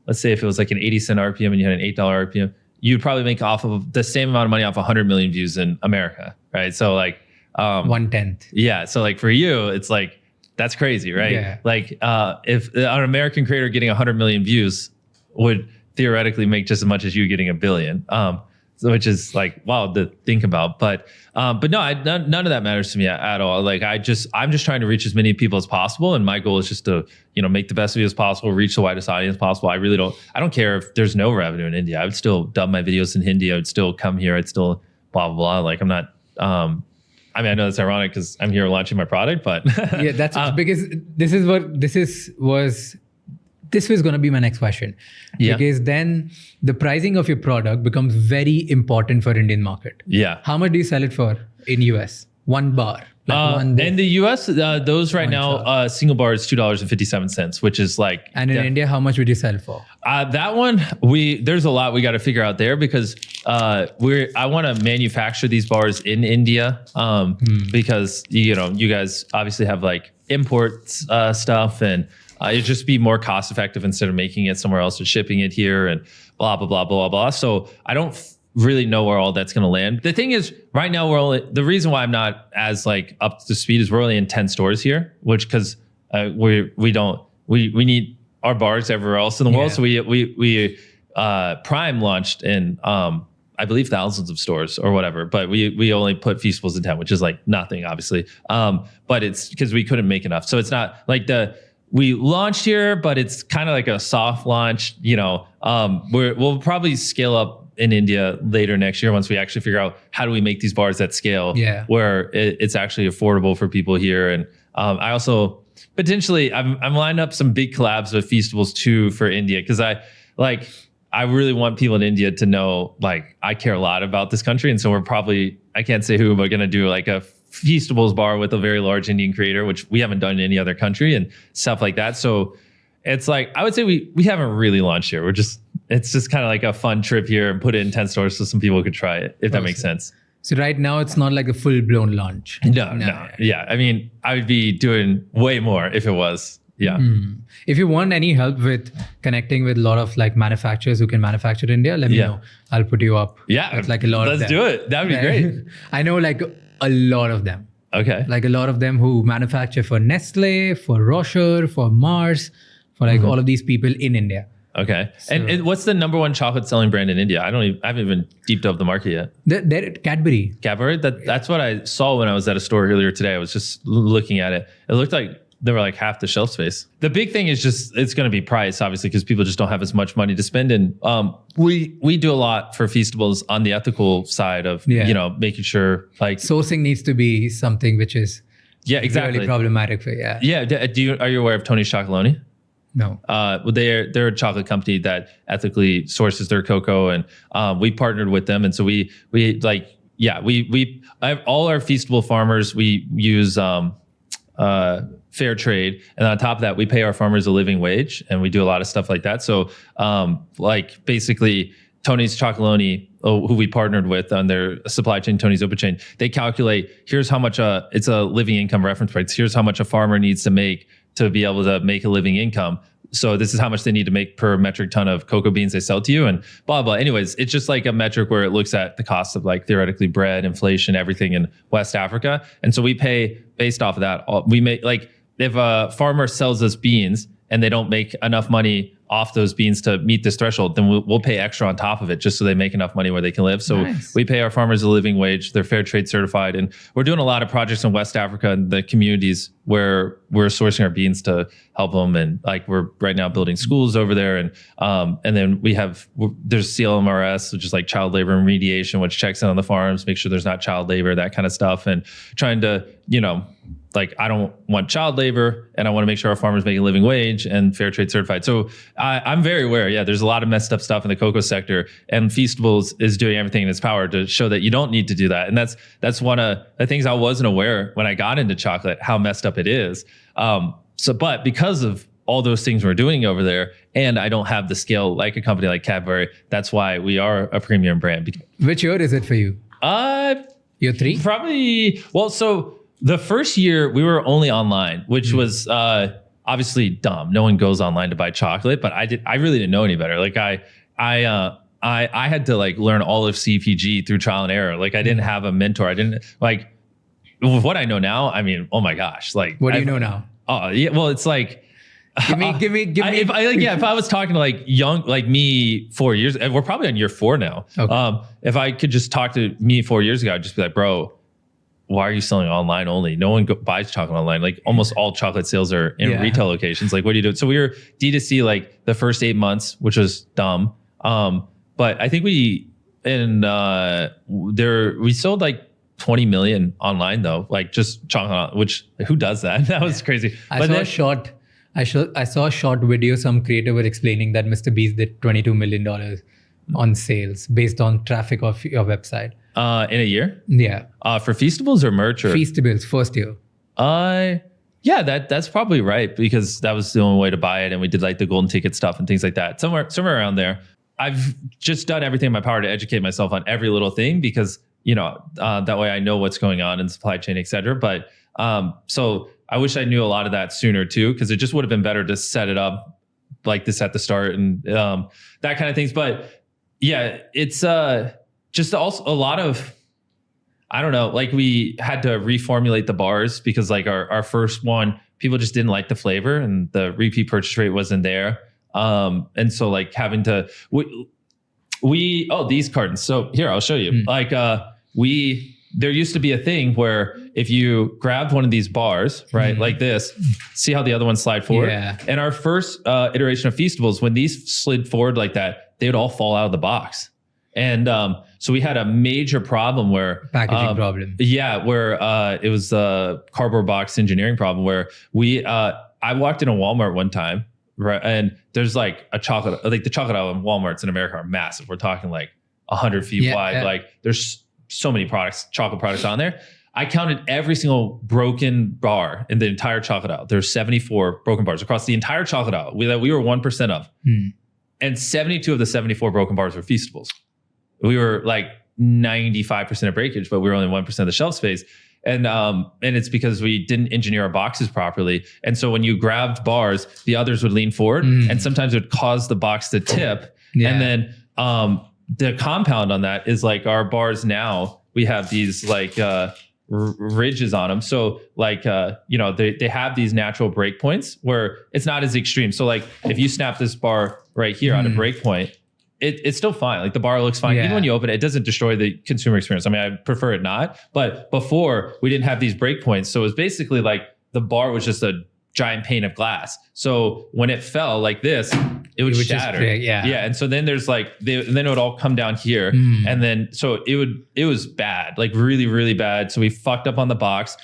let's say if it was like an 80-cent RPM and you had an $8 RPM, you'd probably make off of the same amount of money off 100 million views in America, right? So like 1/10. Yeah. So like for you, it's like, that's crazy, right? Yeah. Like if an American creator getting 100 million views would theoretically make just as much as you getting 1 billion. So which is like wild to think about, but no, none of that matters to me at all. Like I'm just trying to reach as many people as possible, and my goal is just to make the best videos possible, reach the widest audience possible. I don't care if there's no revenue in India. I would still dub my videos in Hindi. I would still come here. I'd still blah blah blah. Like I'm not. I mean, I know that's ironic because I'm here launching my product, but yeah, that's because this was this was going to be my next question. Yeah. Because then the pricing of your product becomes very important for Indian market. Yeah. How much do you sell it for in US? One bar. In the US, those right now, single bar is $2.57, which is like. And in India, how much would you sell for? That one, there's a lot we got to figure out there because I want to manufacture these bars in India because you guys obviously have like import stuff and it'd just be more cost effective instead of making it somewhere else and shipping it here and blah blah blah blah blah. So I don't really know where all that's going to land. The thing is, right now the reason why I'm not as like up to speed is we're only in 10 stores here, which because we need our bars everywhere else in the world. So we Prime launched in I believe thousands of stores or whatever, but we only put Feastables in 10, which is like nothing, obviously. But it's because we couldn't make enough. So it's not like we launched here, but it's kind of like a soft launch. We'll probably scale up in India later next year once we actually figure out how do we make these bars at scale where it's actually affordable for people here. And I also potentially I'm lining up some big collabs with Feastables too for India because I really want people in India to know like I care a lot about this country, and so we're probably, I can't say who, but going to do like a Feastables bar with a very large Indian creator, which we haven't done in any other country and stuff like that. So it's like I would say we haven't really launched here. It's just kind of like a fun trip here and put it in 10 stores so some people could try it, if that makes sense. So right now it's not like a full-blown launch. No. Yeah. I mean, I would be doing way more if it was. Yeah. If you want any help with connecting with a lot of like manufacturers who can manufacture in India, let me know. I'll put you up. Yeah. With like a lot of them. Let's do it. That would be great. I know like a lot of them. Okay. Like a lot of them who manufacture for Nestle, for Rocher, for Mars, for like all of these people in India. Okay. So, and what's the number one chocolate selling brand in India? I haven't even deep dove the market yet. They're Cadbury. Cadbury? That's what I saw when I was at a store earlier today. I was just looking at it. It looked like they were like half the shelf space. The big thing is just, it's going to be price, obviously, because people just don't have as much money to spend. And we do a lot for Feastables on the ethical side of, making sure like sourcing needs to be something which is really problematic for are you aware of Tony's Chocolonely? No. They're a chocolate company that ethically sources their cocoa, and we partnered with them. And so we all our Feastable farmers, we use fair trade, and on top of that, we pay our farmers a living wage, and we do a lot of stuff like that. So basically, Tony's Chocolonely, who we partnered with on their supply chain, Tony's Open Chain, they calculate here's how much it's a living income reference price. Here's how much a farmer needs to make to be able to make a living income. So this is how much they need to make per metric ton of cocoa beans they sell to you, and blah, blah. Anyways, it's just like a metric where it looks at the cost of like theoretically bread, inflation, everything in West Africa. And so we pay based off of that. We make like, if a farmer sells us beans and they don't make enough money off those beans to meet this threshold, then we'll pay extra on top of it just so they make enough money where they can live. So we pay our farmers a living wage. They're fair trade certified. And we're doing a lot of projects in West Africa and the communities where we're sourcing our beans to help them. And like we're right now building schools over there. And then there's CLMRS, which is like child labor remediation, which checks in on the farms, make sure there's not child labor, that kind of stuff. And trying to, like I don't want child labor, and I want to make sure our farmers make a living wage and fair trade certified. So I'm very aware. Yeah, there's a lot of messed up stuff in the cocoa sector, and Feastables is doing everything in its power to show that you don't need to do that. And that's one of the things I wasn't aware when I got into chocolate, how messed up it is. But because of all those things we're doing over there, and I don't have the scale like a company like Cadbury, that's why we are a premium brand. Which year is it for you? Year 3? Probably. Well, so the first year we were only online, which was obviously dumb. No one goes online to buy chocolate, but I really didn't know any better. Like I had to like learn all of CPG through trial and error. Like I didn't have a mentor. I didn't like with what I know now. I mean, oh my gosh! Like what do you know now? Oh yeah, well it's like. Give me. If I was talking to like young, like me 4 years, and we're probably on year 4 now. Okay. If I could just talk to me 4 years ago, I'd just be like, bro, why are you selling online only? No one buys chocolate online. Like almost all chocolate sales are in retail locations. Like what do you do? So we were D2C like the first 8 months, which was dumb. But I think we sold like 20 million online though, like just chocolate, which who does that? That was crazy. I saw a short I saw a short video. Some creator were explaining that Mr. Beast did $22 million on sales based on traffic of your website. In a year? Yeah. For Feastables or merch? Or? Feastables, first year. Yeah, that's probably right, because that was the only way to buy it. And we did like the golden ticket stuff and things like that. Somewhere around there. I've just done everything in my power to educate myself on every little thing, because, that way I know what's going on in supply chain, et cetera. But so I wish I knew a lot of that sooner too, because it just would have been better to set it up like this at the start and that kind of things. But yeah, it's just also a lot of, I don't know, like we had to reformulate the bars because like our first one, people just didn't like the flavor and the repeat purchase rate wasn't there. And so like having to, these cartons. So here, I'll show you. Like there used to be a thing where if you grabbed one of these bars, right, like this, see how the other ones slide forward? Yeah. And our first iteration of Feastables, when these slid forward like that, they would all fall out of the box. And so we had a major problem where packaging problem. Yeah, where it was a cardboard box engineering problem where I walked in a Walmart one time, right, and there's like the chocolate aisle in Walmarts in America are massive. We're talking like 100 feet wide. Yeah. Like there's so many chocolate products on there. I counted every single broken bar in the entire chocolate aisle. There's 74 broken bars across the entire chocolate aisle that we were 1% of. And 72 of the 74 broken bars were Feastables. We were like 95% of breakage, but we were only 1% of the shelf space. And it's because we didn't engineer our boxes properly. And so when you grabbed bars, the others would lean forward and sometimes it would cause the box to tip. Yeah. And then the compound on that is like our bars now, we have these like ridges on them. So like, they have these natural break points where it's not as extreme. So like if you snap this bar right here on a break point, it's still fine. Like the bar looks fine. Even when you open it, it doesn't destroy the consumer experience. I mean, I prefer it not, but before we didn't have these break points. So it was basically like the bar was just a giant pane of glass. So when it fell like this, it would shatter. Yeah. And so then there's like, then it would all come down here. And then, so it was bad, like really, really bad. So we fucked up on the box.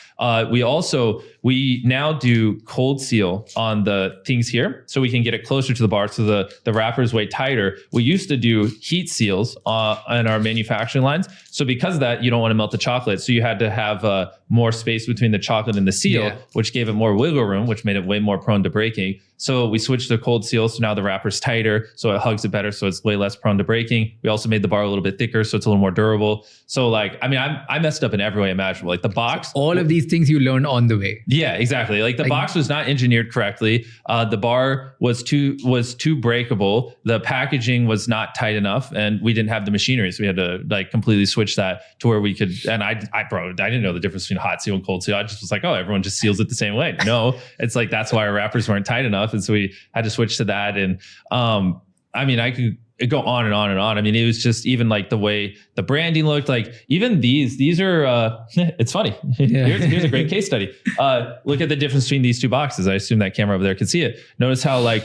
We now do cold seal on the things here so we can get it closer to the bar. So the wrapper is way tighter. We used to do heat seals on our manufacturing lines. So because of that, you don't want to melt the chocolate. So you had to have more space between the chocolate and the seal, which gave it more wiggle room, which made it way more prone to breaking. So we switched to cold seal. So now the wrapper's tighter, so it hugs it better. So it's way less prone to breaking. We also made the bar a little bit thicker, so it's a little more durable. So like, I mean, I messed up in every way imaginable. Like the box. So all of these things you learned on the way. Yeah, exactly. Like the box was not engineered correctly. The bar was too breakable. The packaging was not tight enough, and we didn't have the machinery, so we had to like completely switch that to where we could. And I didn't know the difference between hot seal and cold seal. I just was like, oh, everyone just seals it the same way. No, it's like that's why our wrappers weren't tight enough, and so we had to switch to that. And I mean, I could go on and on and on. I mean, it was just even like the way the branding looked. Like even these are. It's funny. Here's a great case study. Look at the difference between these two boxes. I assume that camera over there can see it. Notice how like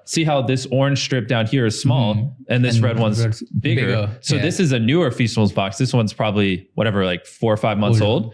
see how this orange strip down here is small and this red one's bigger. So this is a newer Feastables box. This one's probably whatever, like 4 or 5 months old.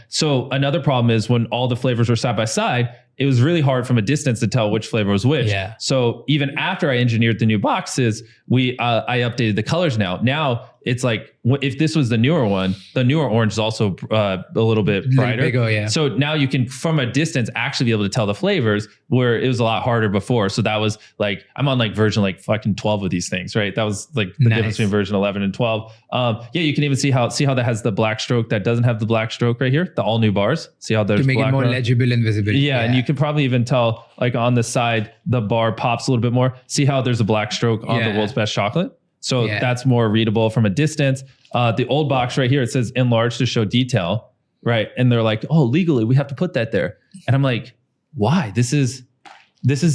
So another problem is when all the flavors were side by side, it was really hard from a distance to tell which flavor was which. Yeah. So even after I engineered the new boxes, I updated the colors now. Now it's like, if this was the newer one, the newer orange is also a little bit brighter. Bigger, yeah. So now you can, from a distance, actually be able to tell the flavors, where it was a lot harder before. So that was like, I'm on like version like fucking 12 of these things, right? That was like the difference between version 11 and 12. Yeah, you can even see how that has the black stroke that doesn't have the black stroke right here. The all new bars. See how there's to make black it more around? Legible and visible. Yeah, and you can probably even tell like on the side, the bar pops a little bit more. See how there's a black stroke on the world's best chocolate? So that's more readable from a distance. The old box right here, it says enlarge to show detail, right? And they're like, oh, legally we have to put that there. And I'm like, why? This is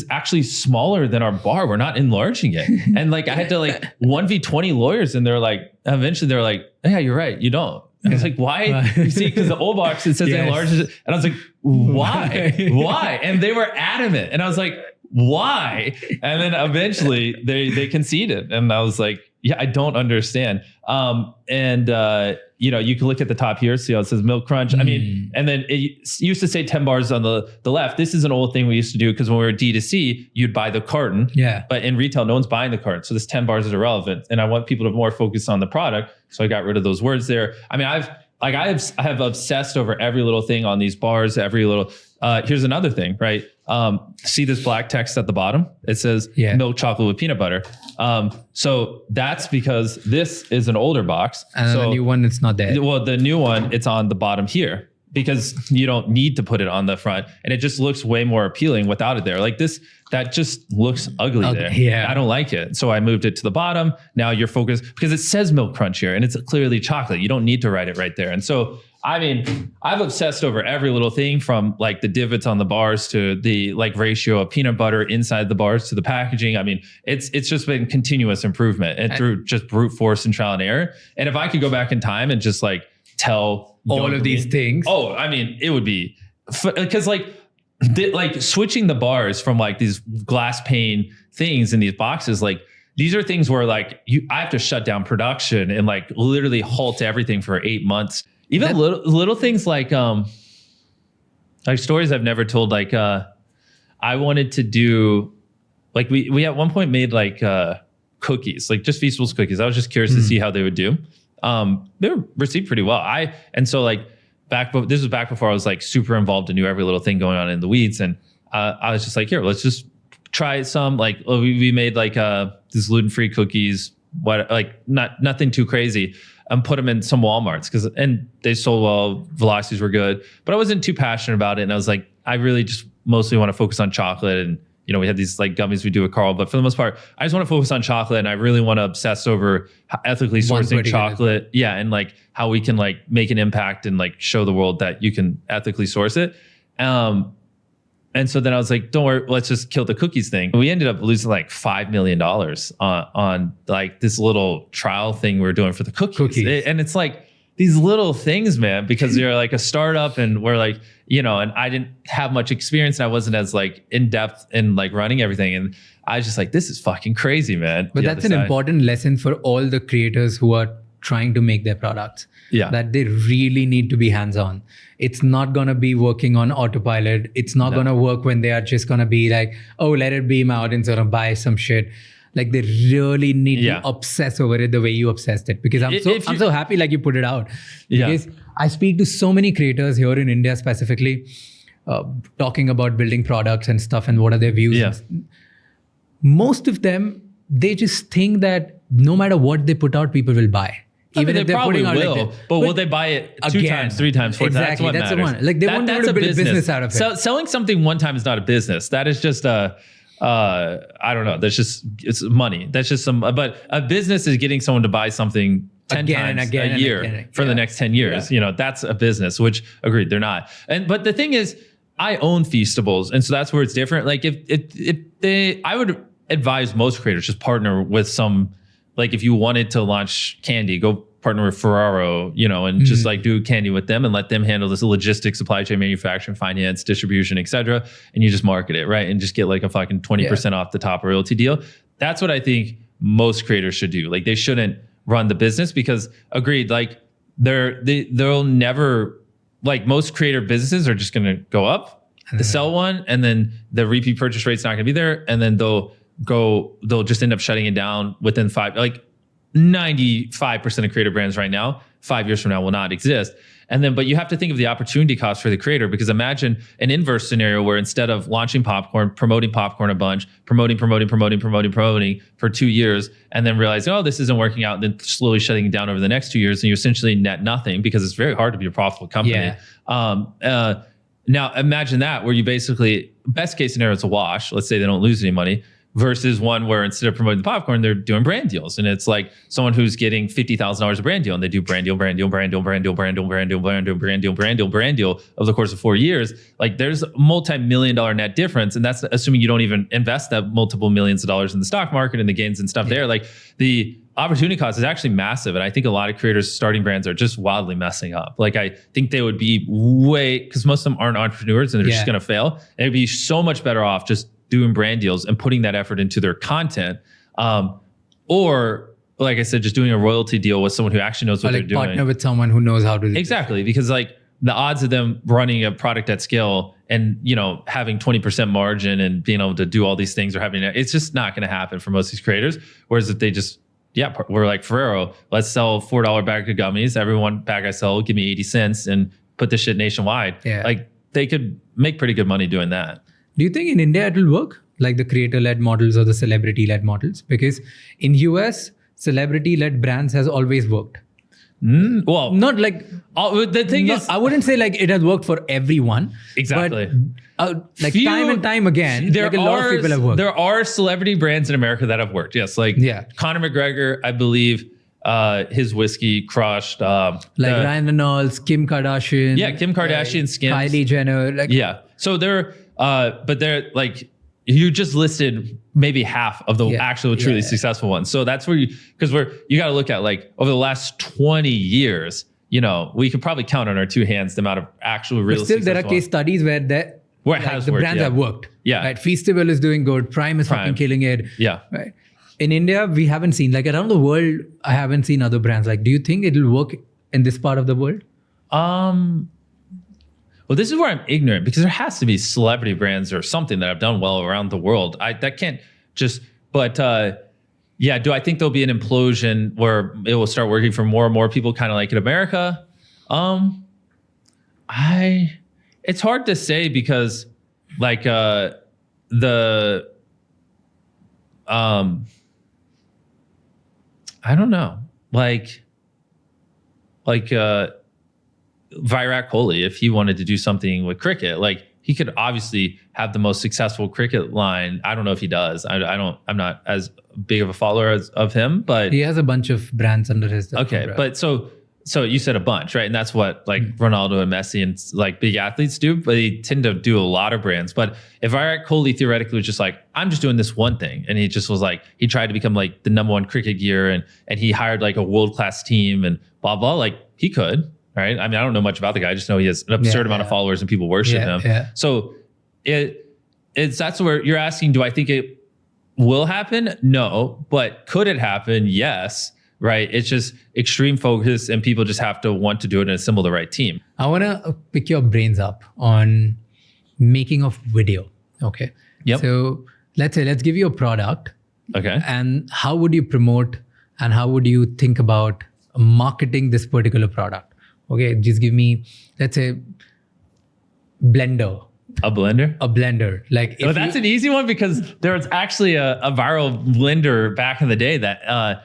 actually smaller than our bar. We're not enlarging it. And like, I had to like 1v20 lawyers, and they're like, eventually they're like, yeah, you're right. You don't. And I was like, why? You see, because the old box, it says enlarge. And I was like, why? Why? And they were adamant. And I was like, why? And then eventually they conceded. And I was like, yeah, I don't understand. you can look at the top here, see how it says Milk Crunch. I mean, and then it used to say 10 bars on the left. This is an old thing we used to do because when we were D2C, you'd buy the carton. Yeah. But in retail, no one's buying the carton. So this 10 bars is irrelevant. And I want people to more focus on the product. So I got rid of those words there. I mean, I have obsessed over every little thing on these bars, every little, here's another thing, right? See this black text at the bottom? It says milk chocolate with peanut butter. So that's because this is an older box. And the new one, it's not there. Well, the new one, it's on the bottom here because you don't need to put it on the front, and it just looks way more appealing without it there. Like this, that just looks ugly there. Yeah. I don't like it. So I moved it to the bottom. Now you're focused because it says Milk Crunch here and it's clearly chocolate. You don't need to write it right there. And so, I mean, I've obsessed over every little thing from like the divots on the bars to the like ratio of peanut butter inside the bars to the packaging. I mean, it's just been continuous improvement and through just brute force and trial and error. And if I could go back in time and just like tell all of these things. Oh, I mean, it would be because like switching the bars from like these glass pane things in these boxes, like these are things where like I have to shut down production and like literally halt everything for 8 months. Even little things like stories I've never told. Like I wanted to do like we at one point made like cookies, like just Feastables cookies. I was just curious to see how they would do. They were received pretty well. This was back before I was like super involved and knew every little thing going on in the weeds. And I was just like, here, let's just try some. Like we made like these gluten-free cookies. Nothing too crazy. Put them in some Walmarts and they sold well. Velocities were good, but I wasn't too passionate about it. And I was like, I really just mostly want to focus on chocolate. And we had these like gummies we do with Carl, but for the most part, I just want to focus on chocolate. And I really want to obsess over ethically sourcing chocolate. Yeah. And like how we can like make an impact and like show the world that you can ethically source it. And so then I was like, don't worry, let's just kill the cookies thing. We ended up losing like $5 million on like this little trial thing we were doing for the cookies. And it's like these little things, man, because you're like a startup and we're like, and I didn't have much experience and I wasn't as like in depth in like running everything. And I was just like, this is fucking crazy, man. But that's an important lesson for all the creators who are trying to make their products. Yeah. That they really need to be hands-on. It's not going to be working on autopilot. It's not going to work when they are just going to be like, oh, let it beam out and sort of buy some shit. Like they really need to obsess over it the way you obsessed it. Because I'm so happy like you put it out. Because I speak to so many creators here in India specifically, talking about building products and stuff and what are their views. Yeah. Most of them, they just think that no matter what they put out, people will buy. Even if they're putting out like that. But will they buy it two times, 3 times, 4 times? Exactly, that's the one. Like they won't be able to build a business out of it. Selling something one time is not a business. That is just I don't know. It's money. That's just but a business is getting someone to buy something 10 times a year for the next 10 years. Yeah. That's a business, which agreed, they're not. But the thing is, I own Feastables. And so that's where it's different. Like I would advise most creators just partner with some. Like if you wanted to launch candy, go partner with Ferraro, and just like do candy with them and let them handle this logistics, supply chain, manufacturing, finance, distribution, et cetera. And you just market it, right? And just get like a fucking 20% off the top royalty deal. That's what I think most creators should do. Like they shouldn't run the business because agreed, like they'll never, like most creator businesses are just going to go up, to sell one, and then the repeat purchase rate's not going to be there. And then they'll just end up shutting it down within 95% of creator brands right now, 5 years from now will not exist. And then, but you have to think of the opportunity cost for the creator, because imagine an inverse scenario where instead of launching promoting popcorn a bunch, promoting for 2 years, and then realizing, oh, this isn't working out, and then slowly shutting it down over the next 2 years, and you essentially net nothing because it's very hard to be a profitable company. Yeah. Now imagine that where you basically, best case scenario, it's a wash. Let's say they don't lose any money. Versus one where instead of promoting the popcorn, they're doing brand deals. And it's like someone who's getting $50,000 a brand deal and they do brand deal over the course of 4 years. Like there's a multi-million-dollar net difference. And that's assuming you don't even invest that multiple millions of dollars in the stock market and the gains and stuff there. Like the opportunity cost is actually massive. And I think a lot of creators starting brands are just wildly messing up. Like I think they would be because most of them aren't entrepreneurs and they're just going to fail. And it'd be so much better off just doing brand deals and putting that effort into their content, or like I said, just doing a royalty deal with someone who actually knows what Or they're like doing. partner with someone who knows how to do Exactly, because like the odds of them running a product at scale and having 20% margin and being able to do all these things or having it's just not going to happen for most of these creators. Whereas if they just we're like Ferrero, let's sell $4 bag of gummies. Every one bag I sell, give me 80 cents and put this shit nationwide. Yeah. Like they could make pretty good money doing that. Do you think in India it will work? Like the creator-led models or the celebrity-led models? Because in US, celebrity-led brands has always worked. Well, Not like the thing is, I wouldn't say like it has worked for everyone. Exactly. But like time and time again, there like a lot of people have worked. There are celebrity brands in America that have worked. Yes, like Conor McGregor, I believe his whiskey crushed. Ryan Reynolds, Kim Kardashian. Yeah, Kim Kardashian, Skims. Kylie Jenner. So they're, but they're like, you just listed maybe half of the actual truly successful ones. So that's where you got to look at like over the last 20 years, we could probably count on our two hands the amount of actual real. But still, there are case studies where the brands have worked. Yeah, right. Feastival is doing good. Prime is fucking killing it. Yeah, right. In India, we haven't seen like around the world. I haven't seen other brands. Like, do you think it'll work in this part of the world? Well, this is where I'm ignorant because there has to be celebrity brands or something that have done well around the world. That can't just, but do I think there'll be an implosion where it will start working for more and more people, kind of like in America? It's hard to say because like I don't know, Virat Kohli, if he wanted to do something with cricket, like he could obviously have the most successful cricket line. I don't know if he does. I'm not as big of a follower of him, but he has a bunch of brands under his. Okay, but so you said a bunch, right? And that's what like Ronaldo and Messi and like big athletes do, but they tend to do a lot of brands. But if Virat Kohli theoretically was just like, I'm just doing this one thing, and he just was like, he tried to become like the #1 cricket gear, and he hired like a world-class team and blah blah, like he could. Right. I mean, I don't know much about the guy. I just know he has an absurd amount of followers and people worship him. Yeah. So that's where you're asking, do I think it will happen? No. But could it happen? Yes. Right. It's just extreme focus and people just have to want to do it and assemble the right team. I want to pick your brains up on making of video. Okay. Yep. So let's give you a product. Okay. And how would you promote and how would you think about marketing this particular product? Okay, just give me, let's say, blender. A blender? A blender. Like, that's an easy one because there was actually a viral blender back in the day that I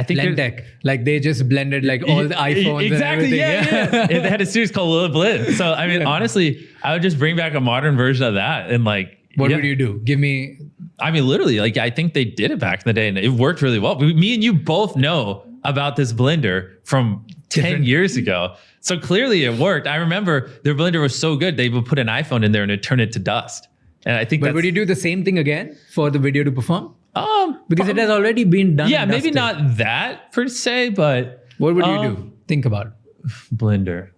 think Blendec. Like they just blended like all the iPhones exactly, and everything. Yeah. They had a series called Lil Blend. So I mean, honestly, I would just bring back a modern version of that and like. What would you do? Give me. I mean, literally, like I think they did it back in the day and it worked really well. Me and you both know about this blender from 10 years ago. So clearly it worked. I remember their blender was so good, they would put an iPhone in there and it'd turn it to dust. And I think But would you do the same thing again for the video to perform? Because it has already been done. Yeah, maybe not that per se, but... What would you do? Think about it. Blender.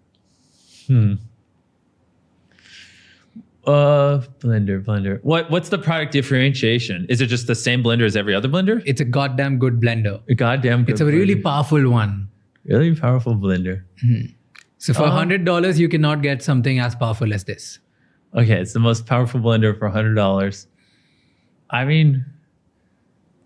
Blender. What's the product differentiation? Is it just the same blender as every other blender? It's a goddamn good blender. It's a really powerful one. Really powerful blender. So for $100, you cannot get something as powerful as this. Okay, it's the most powerful blender for $100. I mean,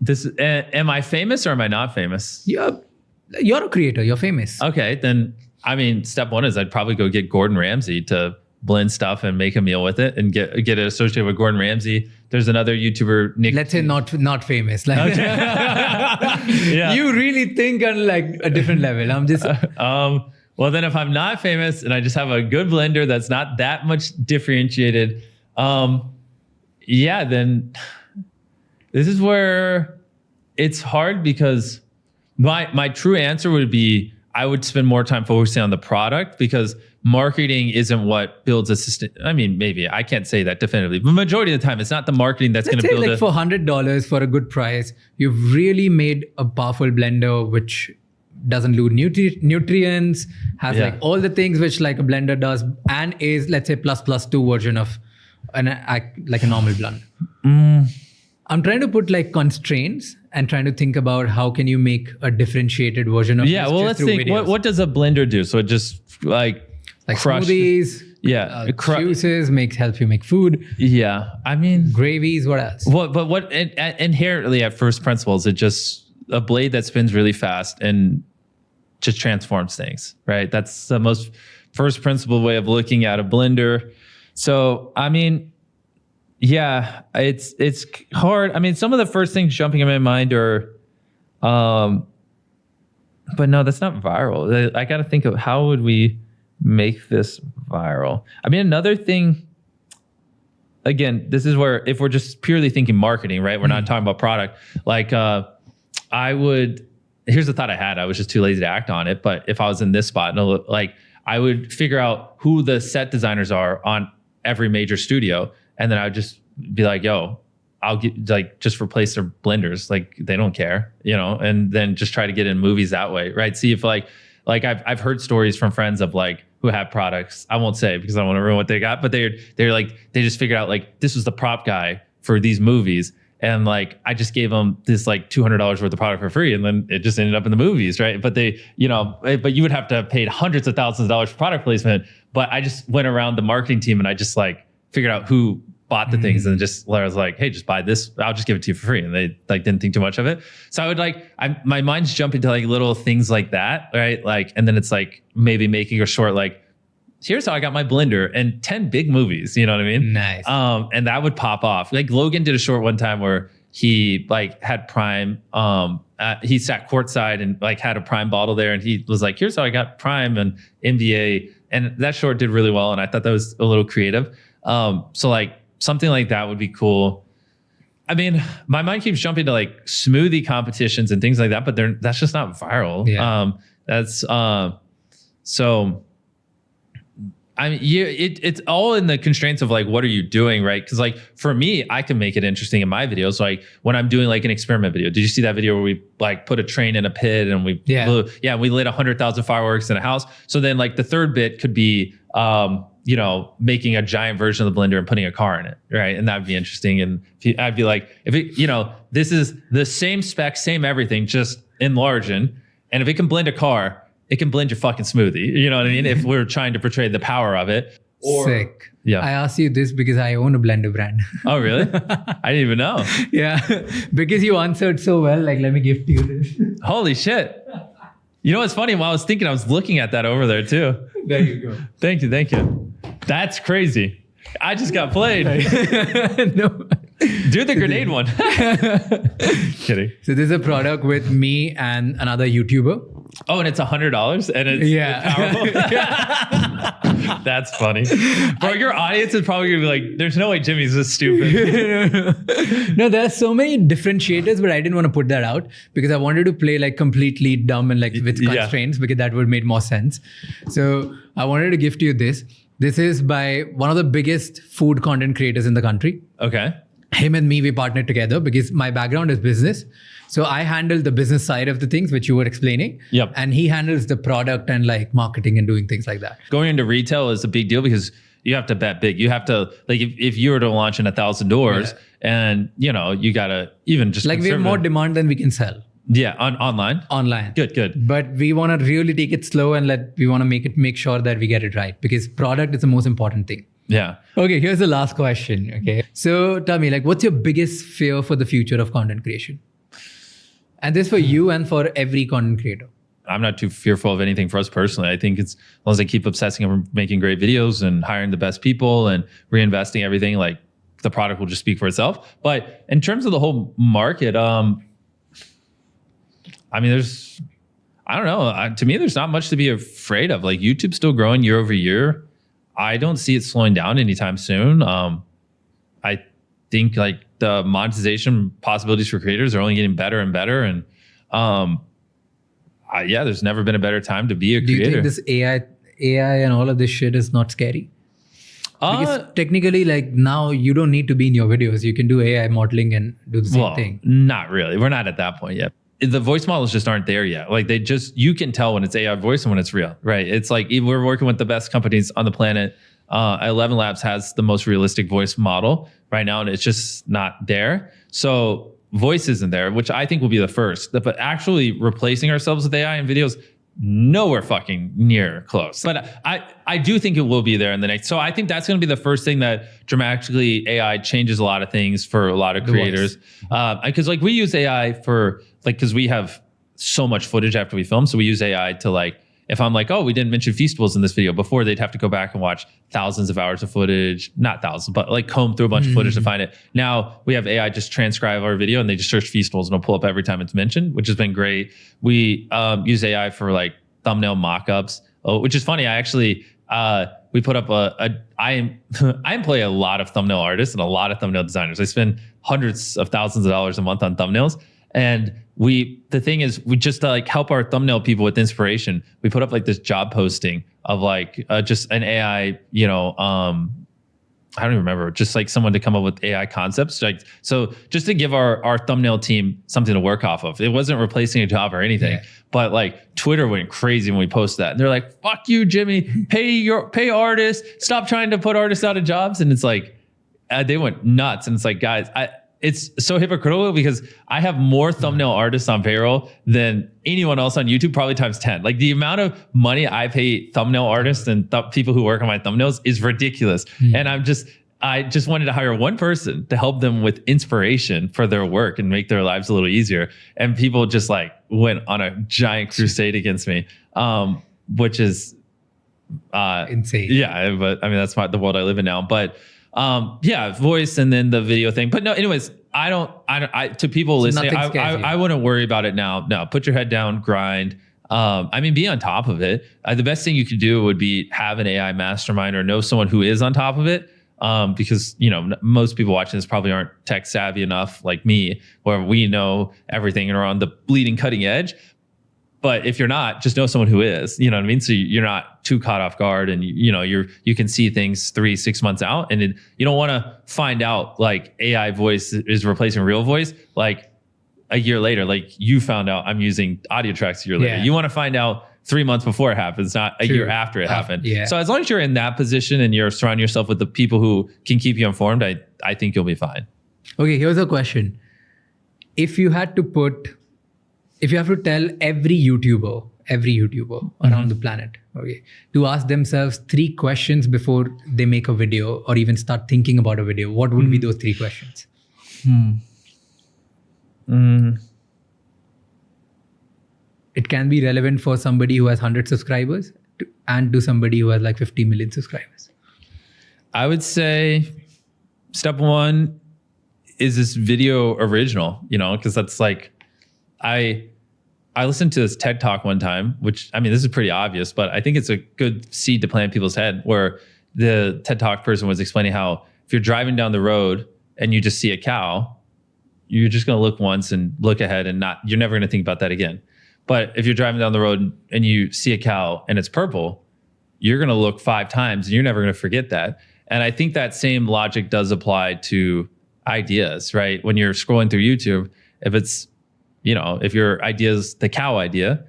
this. Am I famous or am I not famous? You're a creator. You're famous. Okay, then I mean, step one is I'd probably go get Gordon Ramsay to blend stuff and make a meal with it and get it associated with Gordon Ramsay. There's another YouTuber, Nick. Let's say not famous. Like, okay. Yeah. You really think on like a different level. I'm just. Well, then if I'm not famous and I just have a good blender that's not that much differentiated, then this is where it's hard because my true answer would be I would spend more time focusing on the product because marketing isn't what builds a system. I mean, maybe I can't say that definitively, but majority of the time, it's not the marketing that's going to build like for $100 for a good price, you've really made a powerful blender which doesn't lose nutrients, has like all the things which like a blender does, and is let's say +2 version of like a normal blender. I'm trying to put like constraints and trying to think about how can you make a differentiated version of Yeah, this well, just let's through think. videos. What does a blender do? So it just like crush. smoothies, Yeah, juices, help you make food, Yeah, I mean, gravies, what else? what inherently at first principles, it just a blade that spins really fast and just transforms things, right? That's the most first principle way of looking at a blender. So, I mean, yeah, it's hard. I mean, some of the first things jumping in my mind are, but no, that's not viral. I got to think of how would we make this viral. I mean, another thing, again, this is where if we're just purely thinking marketing, right? We're not talking about product. Like, here's the thought I had. I was just too lazy to act on it. But if I was in this spot, like I would figure out who the set designers are on every major studio. And then I would just be like, yo, I'll get like just replace their blenders. Like they don't care, and then just try to get in movies that way. Right. See if like I've heard stories from friends of like who have products. I won't say because I don't want to ruin what they got, but they're like, they just figured out like this was the prop guy for these movies. And like, I just gave them this like $200 worth of product for free. And then it just ended up in the movies. Right. But but you would have to have paid hundreds of thousands of dollars for product placement. But I just went around the marketing team and I just like figured out who bought the things and just I was like, hey, just buy this. I'll just give it to you for free. And they like didn't think too much of it. So I would my mind's jumping to like little things like that. Right. Like, and then it's like maybe making a short, like, here's how I got my blender and 10 big movies. You know what I mean? Nice. And that would pop off. Like Logan did a short one time where he like had Prime. He sat courtside and like had a Prime bottle there. And he was like, here's how I got Prime and NBA. And that short did really well. And I thought that was a little creative. So like something like that would be cool. I mean, my mind keeps jumping to like smoothie competitions and things like that, but that's just not viral. Yeah. So I mean, it's all in the constraints of like, what are you doing, right? Because like for me, I can make it interesting in my videos. Like when I'm doing like an experiment video, did you see that video where we like put a train in a pit and we we lit 100,000 fireworks in a house? So then like the third bit could be making a giant version of the blender and putting a car in it, right? And that would be interesting. And I'd be like, if it, this is the same spec, same everything, just enlarging. And if it can blend a car, it can blend your fucking smoothie. You know what I mean? If we're trying to portray the power of it. Sick. Yeah. I asked you this because I own a blender brand. Oh, really? I didn't even know. Yeah. Because you answered so well, like, let me gift you this. Holy shit. You know what's funny? While I was thinking, I was looking at that over there too. There you go. Thank you. That's crazy. I just got played. No. Do the grenade one. Kidding. So this is a product with me and another YouTuber. Oh, and it's $100 and it's powerful. That's funny. Bro, your audience is probably gonna be like, there's no way Jimmy's this stupid. No, there are so many differentiators, but I didn't want to put that out because I wanted to play like completely dumb and like with constraints because that would make more sense. So I wanted to gift you this. This is by one of the biggest food content creators in the country. Okay. Him and me, we partnered together because my background is business. So I handle the business side of the things, which you were explaining. Yep. And he handles the product and like marketing and doing things like that. Going into retail is a big deal because you have to bet big. You have to, like, if you were to launch in 1,000 doors and, you got to even just like we have more demand than we can sell. Yeah. Online. Good. But we want to really take it slow and we want to make sure that we get it right because product is the most important thing. Yeah. Okay, here's the last question. Okay. So tell me, like, what's your biggest fear for the future of content creation? And this for you and for every content creator. I'm not too fearful of anything for us personally. I think it's as long as I keep obsessing over making great videos and hiring the best people and reinvesting everything, like the product will just speak for itself. But in terms of the whole market, I mean, I don't know. To me, there's not much to be afraid of. Like YouTube's still growing year over year. I don't see it slowing down anytime soon. I think like the monetization possibilities for creators are only getting better and better. And there's never been a better time to be a creator. Do you think this AI and all of this shit is not scary? Because technically, like now you don't need to be in your videos. You can do AI modeling and do the same thing. Not really. We're not at that point yet. The voice models just aren't there yet. Like you can tell when it's AI voice and when it's real, right? It's like we're working with the best companies on the planet. 11 Labs has the most realistic voice model right now, and it's just not there. So voice isn't there, which I think will be the first. But actually replacing ourselves with AI in videos, nowhere fucking near close. But I do think it will be there in the next. So I think that's going to be the first thing that dramatically AI changes a lot of things for a lot of creators. Because like we use AI for like, because we have so much footage after we film. So we use AI to like, if I'm like, oh, we didn't mention Feastables in this video, before they'd have to go back and watch thousands of hours of footage, not thousands, but like comb through a bunch of footage to find it. Now we have AI just transcribe our video and they just search Feastables and it'll pull up every time it's mentioned, which has been great. We use AI for like thumbnail mockups, which is funny. I actually, we put up I employ a lot of thumbnail artists and a lot of thumbnail designers. I spend hundreds of thousands of dollars a month on thumbnails. And the thing is, we just to like help our thumbnail people with inspiration, we put up like this job posting of like just an AI, I don't even remember, just like someone to come up with AI concepts. Like, so just to give our thumbnail team something to work off of. It wasn't replacing a job or anything, but like Twitter went crazy when we posted that. And they're like, fuck you, Jimmy, pay artists, stop trying to put artists out of jobs. And it's like, they went nuts. And it's like, guys, it's so hypocritical because I have more thumbnail artists on payroll than anyone else on YouTube, probably times 10. Like the amount of money I pay thumbnail artists and people who work on my thumbnails is ridiculous. And I just wanted to hire one person to help them with inspiration for their work and make their lives a little easier. And people just like went on a giant crusade against me, which is insane. Yeah, but I mean, that's the world I live in now. But voice and then the video thing. But no, anyways, to people listening, I wouldn't worry about it now. No, put your head down, grind. I mean, be on top of it. The best thing you could do would be have an AI mastermind or know someone who is on top of it. Because, most people watching this probably aren't tech savvy enough like me, where we know everything and are on the bleeding cutting edge. But if you're not, just know someone who is, you know what I mean? So you're not too caught off guard and you can see things 3-6 months out, and you don't want to find out like AI voice is replacing real voice like a year later. Like you found out I'm using audio tracks a year later. You want to find out 3 months before it happens, not a year after it happened. So as long as you're in that position and you're surrounding yourself with the people who can keep you informed, I think you'll be fine. Okay, here's a question. If you have to tell every YouTuber around the planet, to ask themselves 3 questions before they make a video or even start thinking about a video, what would be those 3 questions? It can be relevant for somebody who has 100 subscribers and to somebody who has like 50 million subscribers. I would say step 1 is this video original, because that's like, I listened to this TED Talk one time, which, I mean, this is pretty obvious, but I think it's a good seed to plant in people's head, where the TED Talk person was explaining how if you're driving down the road and you just see a cow, you're just going to look once and look ahead and you're never going to think about that again. But if you're driving down the road and you see a cow and it's purple, you're going to look 5 times and you're never going to forget that. And I think that same logic does apply to ideas, right? When you're scrolling through YouTube, if your idea is the cow idea,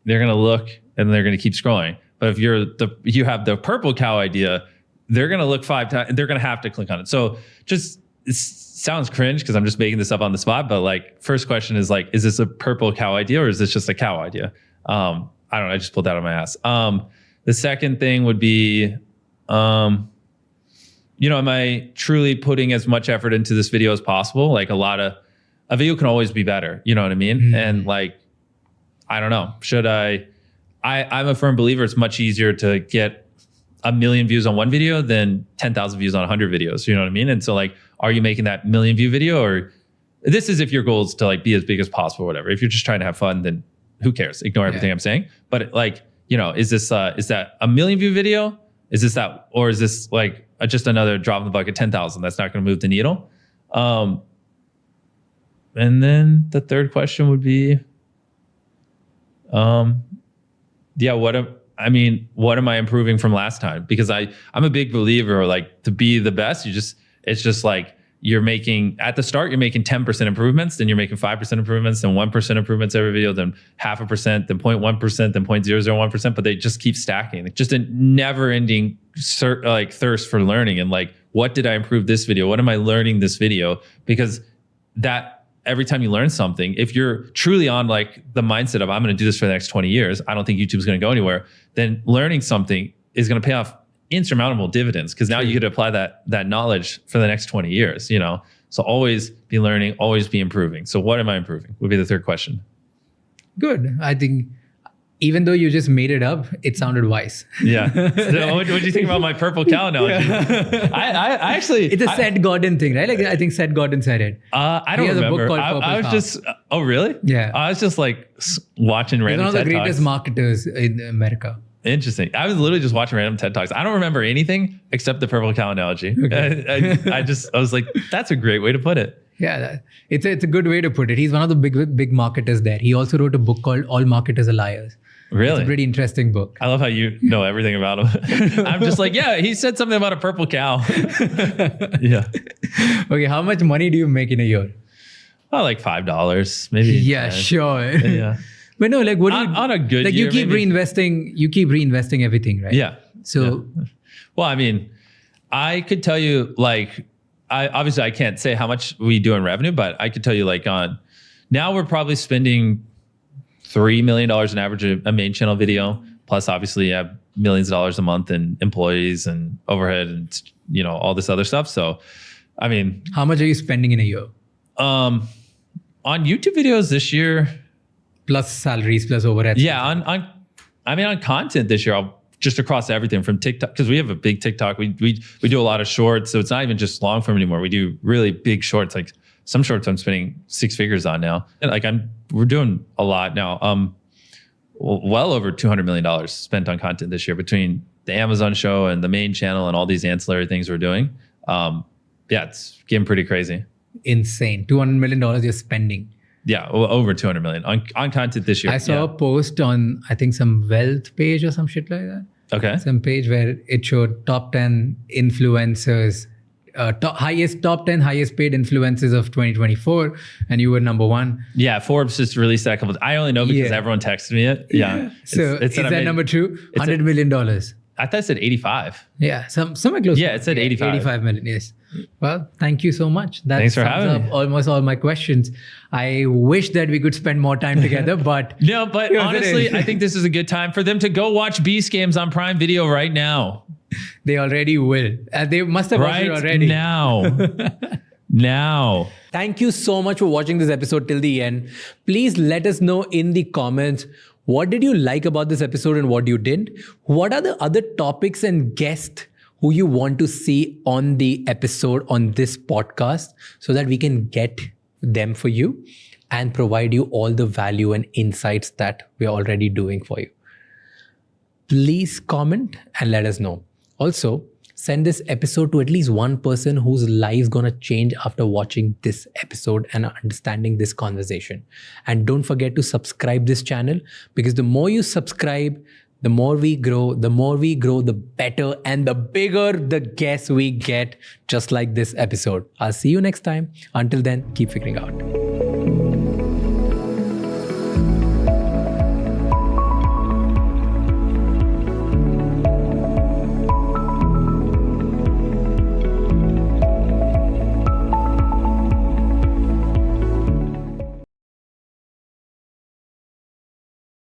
they're going to look and they're going to keep scrolling. But if you have the purple cow idea, they're going to look 5 times. They're going to have to click on it. So it sounds cringe because I'm just making this up on the spot. But like, first question is like, is this a purple cow idea or is this just a cow idea? I don't know. I just pulled that out of my ass. The second thing would be, am I truly putting as much effort into this video as possible? Like a video can always be better. You know what I mean? And like, I don't know, I'm a firm believer it's much easier to get 1 million views on one video than 10,000 views on 100 videos. You know what I mean? And so like, are you making that 1 million view video, or this is if your goal is to like be as big as possible or whatever. If you're just trying to have fun, then who cares? Ignore everything I'm saying. But like, is that 1 million view video? Is this that, or is this like just another drop in the bucket, 10,000? That's not going to move the needle. And then the third question would be, what am I improving from last time? Because I'm a big believer, like, to be the best, it's just like, you're making, at the start, you're making 10% improvements, then you're making 5% improvements, then 1% improvements every video, then 0.5%, then 0.1%, then 0.001%, but they just keep stacking. Just a never ending thirst for learning. And like, what did I improve this video? What am I learning this video? Because that every time you learn something, if you're truly on like the mindset of, I'm going to do this for the next 20 years, I don't think YouTube's going to go anywhere, then learning something is going to pay off insurmountable dividends, because now you get to apply that knowledge for the next 20 years, you know? So always be learning, always be improving. So what am I improving would be the third question. Good. I think even though you just made it up, it sounded wise. Yeah. So what do you think about my purple cow analogy? I actually... It's a Seth Godin thing, right? Like I think Seth Godin said it. I don't remember. I was just... Oh, really? Yeah. I was just like watching random TED Talks. He's one of the greatest marketers in America. Interesting. I was literally just watching random TED Talks. I don't remember anything except the purple cow analogy. Okay. I was like, that's a great way to put it. Yeah, it's a good way to put it. He's one of the big marketers there. He also wrote a book called All Marketers Are Liars. Really? It's a pretty interesting book. I love how you know everything about him. I'm just like, yeah, he said something about a purple cow. Yeah. Okay, how much money do you make in a year? Oh, like $5, maybe. Yeah, 10. sure. Yeah. But no, like what do you... On a good like year, you keep maybe. reinvesting everything, right? Yeah. So... Yeah. Well, I mean, I could tell you like, obviously I can't say how much we do in revenue, but I could tell you like now we're probably spending $3 million on average a main channel video. Plus obviously you have millions of dollars a month in employees and overhead and, you know, all this other stuff. So, I mean, how much are you spending in a year? On YouTube videos this year, plus salaries, plus overhead. Yeah. On content this year, I'll just across everything from TikTok, because we have a big TikTok. We do a lot of shorts. So it's not even just long form anymore. We do really big shorts. Like some shorts I'm spending 6 figures on now. And like we're doing a lot now. Well over $200 million spent on content this year between the Amazon show and the main channel and all these ancillary things we're doing. Yeah, it's getting pretty crazy. Insane. $200 million you're spending. Yeah, over 200 million on content this year. I saw a post on, I think, some wealth page or some shit like that. Okay. Some page where it showed top 10 influencers, top 10 highest paid influencers of 2024, and you were number one. Yeah, Forbes just released that couple. I only know because everyone texted me it. Yeah. So is that number two? $100 million. I thought it said 85. Yeah, somewhere close. Yeah, it said 85. 85 million, yes. Well, thank you so much. Thanks for having me. Almost all my questions. I wish that we could spend more time together, but... No, but honestly, I think this is a good time for them to go watch Beast Games on Prime Video right now. They already will. They must have watched it already. Now. Thank you so much for watching this episode till the end. Please let us know in the comments, what did you like about this episode and what you didn't? What are the other topics and guests who you want to see on the episode on this podcast so that we can get them for you and provide you all the value and insights that we're already doing for you. Please comment and let us know. Also, send this episode to at least one person whose life is going to change after watching this episode and understanding this conversation. And don't forget to subscribe this channel, because the more you subscribe, the more we grow, the better and the bigger the guests we get, just like this episode. I'll see you next time. Until then, keep figuring out.